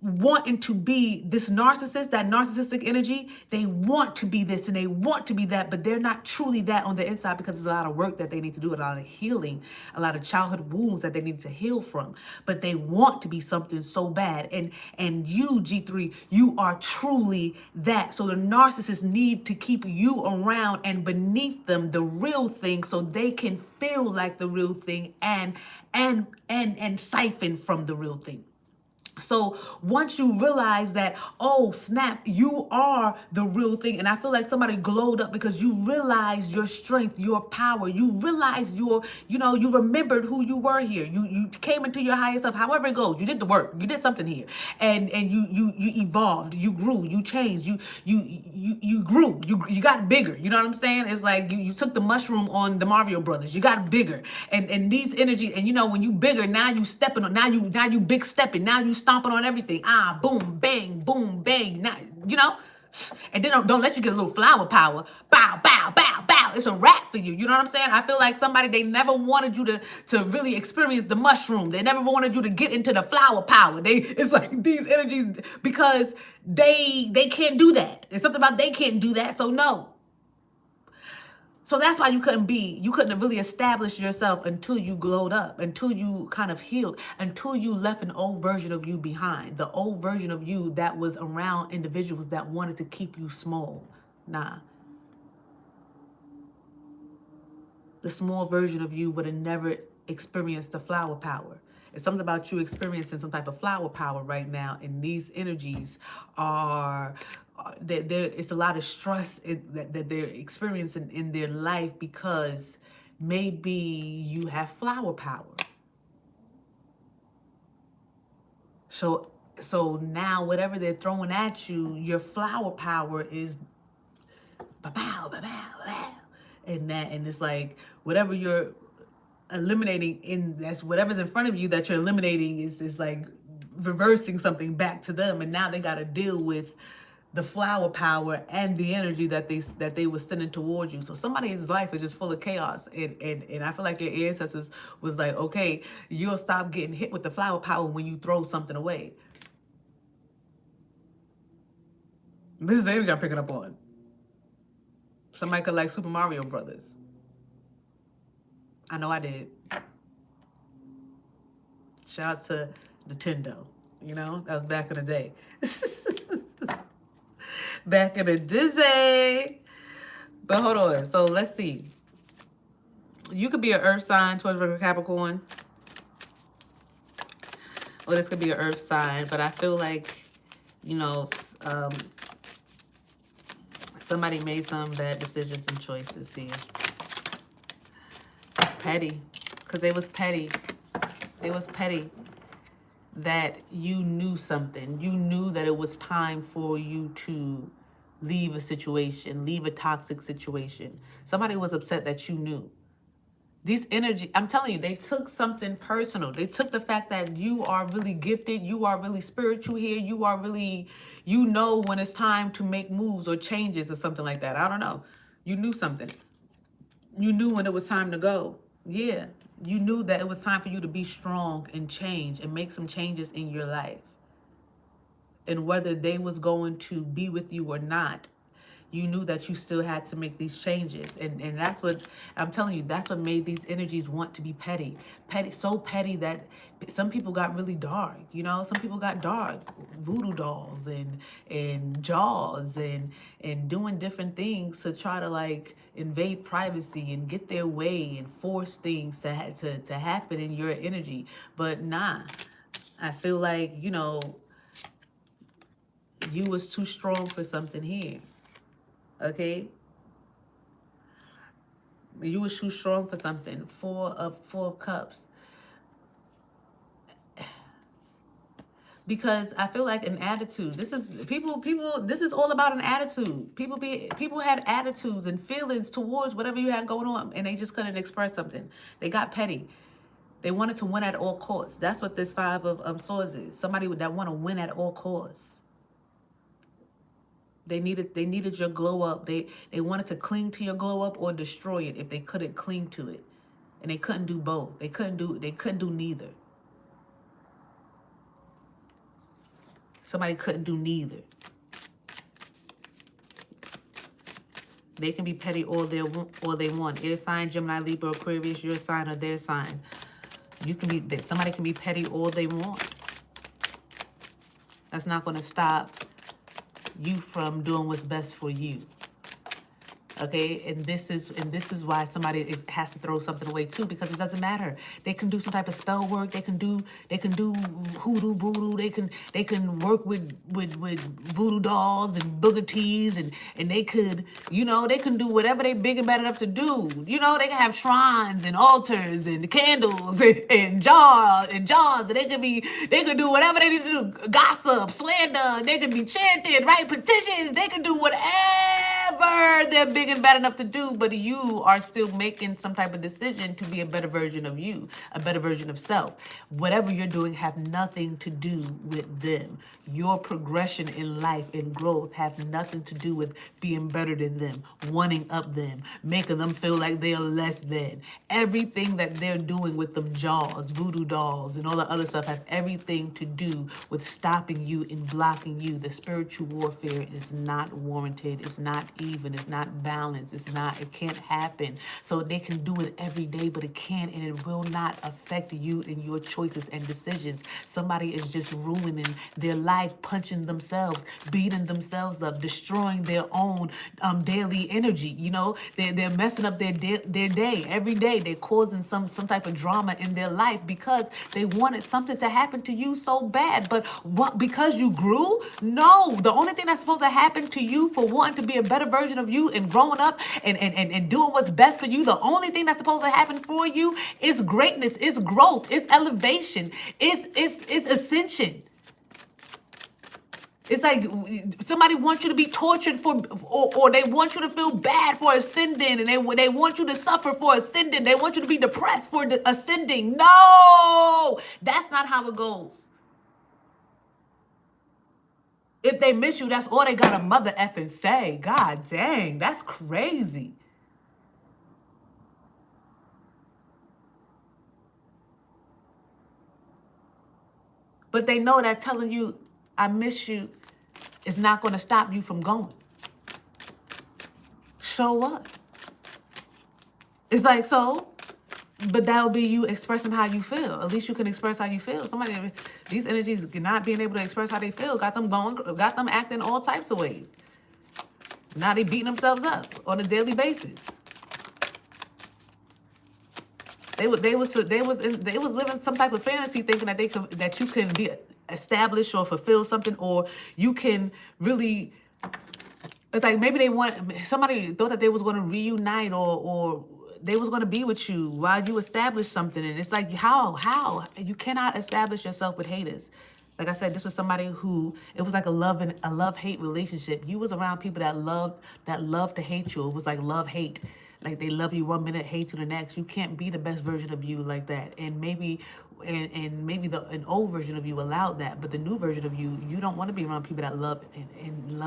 wanting to be this narcissist, that narcissistic energy, they want to be this and they want to be that, but they're not truly that on the inside, because there's a lot of work that they need to do, a lot of healing, a lot of childhood wounds that they need to heal from. But they want to be something so bad. And you, G3, you are truly that. So the narcissists need to keep you around and beneath them the real thing, so they can feel like the real thing and siphon from the real thing. So once you realize that, oh snap, you are the real thing. And I feel like somebody glowed up because you realized your strength, your power. You realized you remembered who you were here. You came into your highest self, however it goes. You did the work. You did something here. And you evolved. You grew. You changed. You grew. You got bigger. You know what I'm saying? It's like you took the mushroom on the Mario Brothers. You got bigger. And these energies, and when you bigger, now you stepping on, now you big stepping, now you stomping on everything. Boom, bang. Now, and then don't let you get a little flower power. Bow, bow, bow, bow. It's a wrap for you. You know what I'm saying? I feel like they never wanted you to really experience the mushroom. They never wanted you to get into the flower power. It's like these energies, because they can't do that. It's something about they can't do that. So no. So that's why you couldn't really establish yourself until you glowed up, until you kind of healed, until you left an old version of you behind. The old version of you that was around individuals that wanted to keep you small. Nah. The small version of you would have never experienced the flower power. It's something about you experiencing some type of flower power right now, and these energies are... it's a lot of stress that they're experiencing in their life, because maybe you have flower power. So now whatever they're throwing at you, your flower power is ba-bow, ba-bow, ba-bow. And it's like whatever you're eliminating, that's whatever's in front of you that you're eliminating is like reversing something back to them, and now they got to deal with the flower power and the energy that they were sending towards you. So somebody's life is just full of chaos, and I feel like your ancestors was like, okay, you'll stop getting hit with the flower power when you throw something away. This is the energy I'm picking up on. Somebody could like Super Mario Brothers. I know I did. Shout out to Nintendo. That was back in the day. Back in the Disney. But hold on. So let's see. You could be an earth sign, Taurus, Virgo, Capricorn. Or this could be an earth sign. But I feel like, somebody made some bad decisions and choices here. Petty. Because they was petty. They was petty. That you knew something. You knew that it was time for you to leave a situation, leave a toxic situation. Somebody was upset that you knew. These energy, I'm telling you, they took something personal. They took the fact that you are really gifted, you are really spiritual here, you are really, when it's time to make moves or changes or something like that. I don't know. You knew something. You knew when it was time to go. Yeah. You knew that it was time for you to be strong and change and make some changes in your life. And whether they was going to be with you or not, you knew that you still had to make these changes. And that's what, I'm telling you, that's what made these energies want to be petty. Petty, so petty that some people got really dark, some people got dark. Voodoo dolls and jaws and doing different things to try to like invade privacy and get their way and force things to happen in your energy. But nah, I feel like, you was too strong for something here. Okay? You was too strong for something. Four of Cups. Because I feel like an attitude. This is people. This is all about an attitude. People had attitudes and feelings towards whatever you had going on, and they just couldn't express something. They got petty. They wanted to win at all costs. That's what this Five of Swords is. Somebody that want to win at all costs. They needed your glow up. They wanted to cling to your glow up or destroy it if they couldn't cling to it. And they couldn't do both. They couldn't do neither. Somebody couldn't do neither. They can be petty all they want. Air sign, Gemini, Libra, Aquarius, your sign or their sign. You can be, somebody can be petty all they want. That's not going to stop you from doing what's best for you. Okay, and this is why somebody has to throw something away too, because it doesn't matter. They can do some type of spell work. They can do hoodoo, voodoo. They can work with voodoo dolls and boogatees, and they could, they can do whatever they big and bad enough to do. They can have shrines and altars and candles and jars, and they could do whatever they need to do. Gossip, slander. They could be chanted, write petitions. They can do whatever they're big and bad enough to do, but you are still making some type of decision to be a better version of you, a better version of self. Whatever you're doing have nothing to do with them. Your progression in life and growth have nothing to do with being better than them, wanting up them, making them feel like they are less than. Everything that they're doing with them jaws, voodoo dolls, and all the other stuff have everything to do with stopping you and blocking you. The spiritual warfare is not warranted. It's not even. It's not balanced. It can't happen. So they can do it every day, but it can, and it will not affect you and your choices and decisions. Somebody is just ruining their life, punching themselves, beating themselves up, destroying their own daily energy. They're messing up their day every day. They're causing some type of drama in their life because they wanted something to happen to you so bad. But what? Because you grew? No. The only thing that's supposed to happen to you for wanting to be a better version of you and growing up and doing what's best for you, the only thing that's supposed to happen for you is greatness, is growth, is elevation, is ascension. It's like somebody wants you to be tortured or they want you to feel bad for ascending, and they want you to suffer for ascending. They want you to be depressed for ascending. No, that's not how it goes. If they miss you, that's all they got to mother effing say. God dang, that's crazy. But they know that telling you, I miss you, is not going to stop you from going. So what? It's like, so? But that would be you expressing how you feel. At least you can express how you feel. These energies not being able to express how they feel got them acting all types of ways. Now they beating themselves up on a daily basis. They was living some type of fantasy, thinking that you can be established or fulfill something, or you can really. It's like maybe somebody thought that they was going to reunite or they was going to be with you while you establish something. And it's like, how? You cannot establish yourself with haters. Like I said, this was somebody who, it was like a love-hate relationship. You was around people that love to hate you. It was like love-hate. Like they love you one minute, hate you the next. You can't be the best version of you like that. And maybe an old version of you allowed that, but the new version of you, you don't want to be around people that love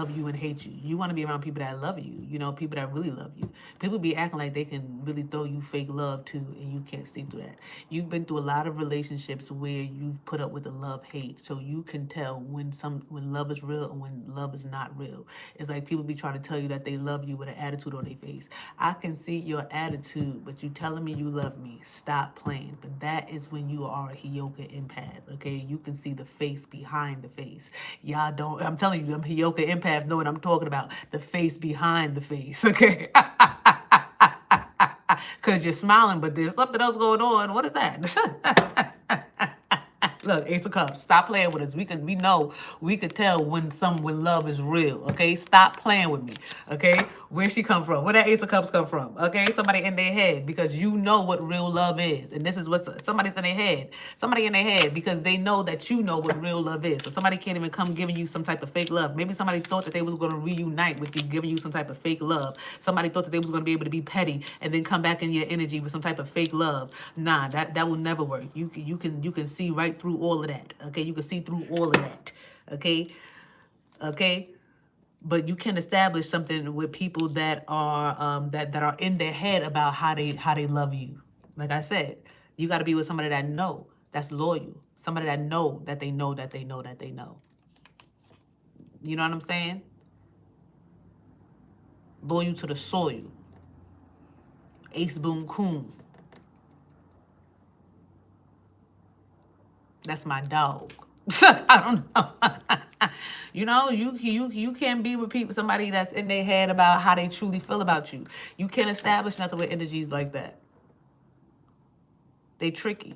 you and hate you. You want to be around people that love you, people that really love you. People be acting like they can really throw you fake love too, and you can't see through that. You've been through a lot of relationships where you've put up with the love-hate, so you can tell when love is real and when love is not real. It's like people be trying to tell you that they love you with an attitude on their face. I can see your attitude, but you telling me you love me. Stop playing. But that is when you are a Hioka empath, okay? You can see the face behind the face. Y'all don't, I'm telling you, them Hioka empaths know what I'm talking about. The face behind the face, okay? Because you're smiling, but there's something else going on. What is that? Look, Ace of Cups. Stop playing with us. We know, we could tell when love is real. Okay, stop playing with me. Okay, where she come from? Where that Ace of Cups come from? Okay, somebody in their head, because you know what real love is, and this is what somebody's in their head. Somebody in their head, because they know that you know what real love is. So somebody can't even come giving you some type of fake love. Maybe somebody thought that they was going to reunite with you, giving you some type of fake love. Somebody thought that they was going to be able to be petty and then come back in your energy with some type of fake love. Nah, that will never work. You can see right through all of that. Okay, you can see through all of that. Okay. But you can establish something with people that are that are in their head about how they love you. Like I said, you got to be with somebody that know, that's loyal. Somebody that know that they know that they know that they know. You know what I'm saying? Loyal to the soil. Ace boom coon. That's my dog. I don't know. You know, you can't be with people, somebody that's in their head about how they truly feel about you. You can't establish nothing with energies like that. They tricky.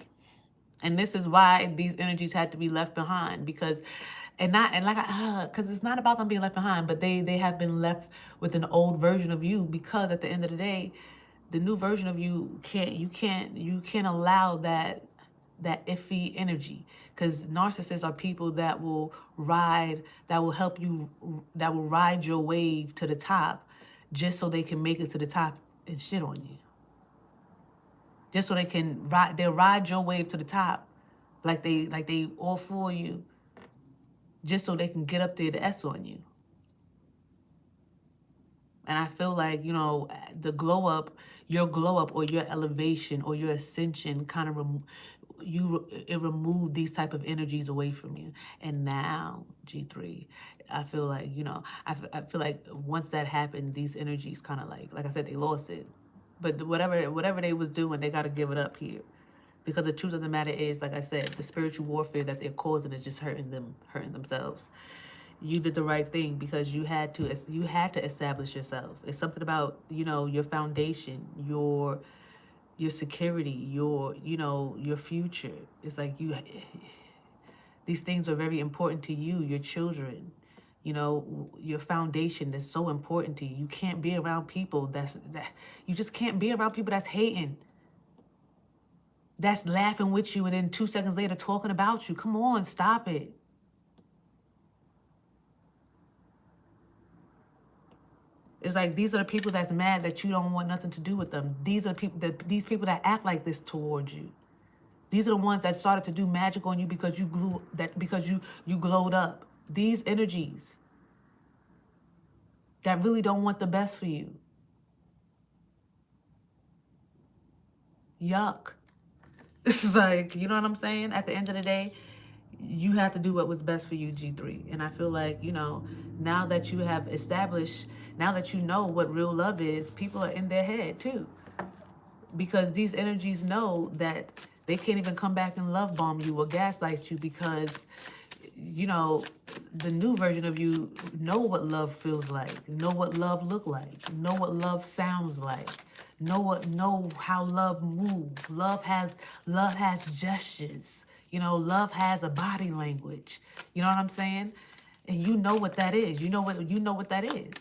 And this is why these energies had to be left behind, because because it's not about them being left behind, but they have been left with an old version of you, because at the end of the day, the new version of you can't allow that iffy energy, because narcissists are people that will ride your wave to the top just so they can make it to the top and shit on you. Just so they'll ride your wave to the top like they all for you, just so they can get up there to S on you. And I feel like, you know, your glow up or your elevation or your ascension kind of removed these type of energies away from you. And now, G3, I feel like, you know, I feel like once that happened, these energies kind of like I said, they lost it. But whatever they was doing, they got to give it up here. Because the truth of the matter is, like I said, the spiritual warfare that they're causing is just hurting themselves. You did the right thing because you had to establish yourself. It's something about, you know, your foundation, your security, your future. It's like these things are very important to you, your children, you know, your foundation is so important to you. You can't be around people you just can't be around people that's hating, that's laughing with you, and then 2 seconds later talking about you. Come on, stop it. It's like these are the people that's mad that you don't want nothing to do with them. These are these people that act like this towards you. These are the ones that started to do magic on you because you glowed up. These energies that really don't want the best for you. Yuck. This is like, you know what I'm saying? At the end of the day, you have to do what was best for you, G3. And I feel like, you know, now that you have established, now that you know what real love is, people are in their head too. Because these energies know that they can't even come back and love bomb you or gaslight you, because, you know, the new version of you know what love feels like, know what love look like, know what love sounds like, know how love moves. Love has gestures. You know, love has a body language. You know what I'm saying? And you know what that is. You know what that is.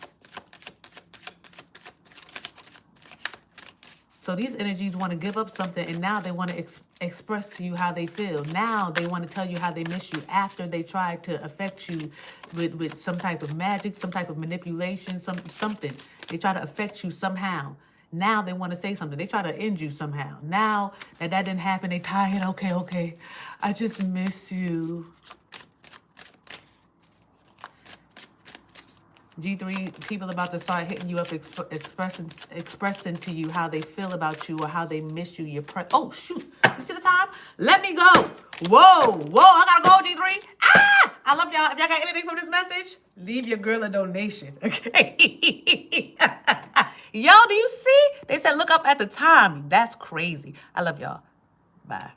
So these energies want to give up something, and now they want to express to you how they feel. Now they want to tell you how they miss you after they tried to affect you with some type of magic, some type of manipulation, something. They try to affect you somehow. Now they want to say something. They try to end you somehow. Now that didn't happen, they tired. Okay. I just miss you. G3, people about to start hitting you up, expressing to you how they feel about you or how they miss you. Oh, shoot. You see the time? Let me go. Whoa. I gotta go, G3. I love y'all. If y'all got anything from this message, leave your girl a donation, okay? Y'all, do you see? They said look up at the time. That's crazy. I love y'all. Bye.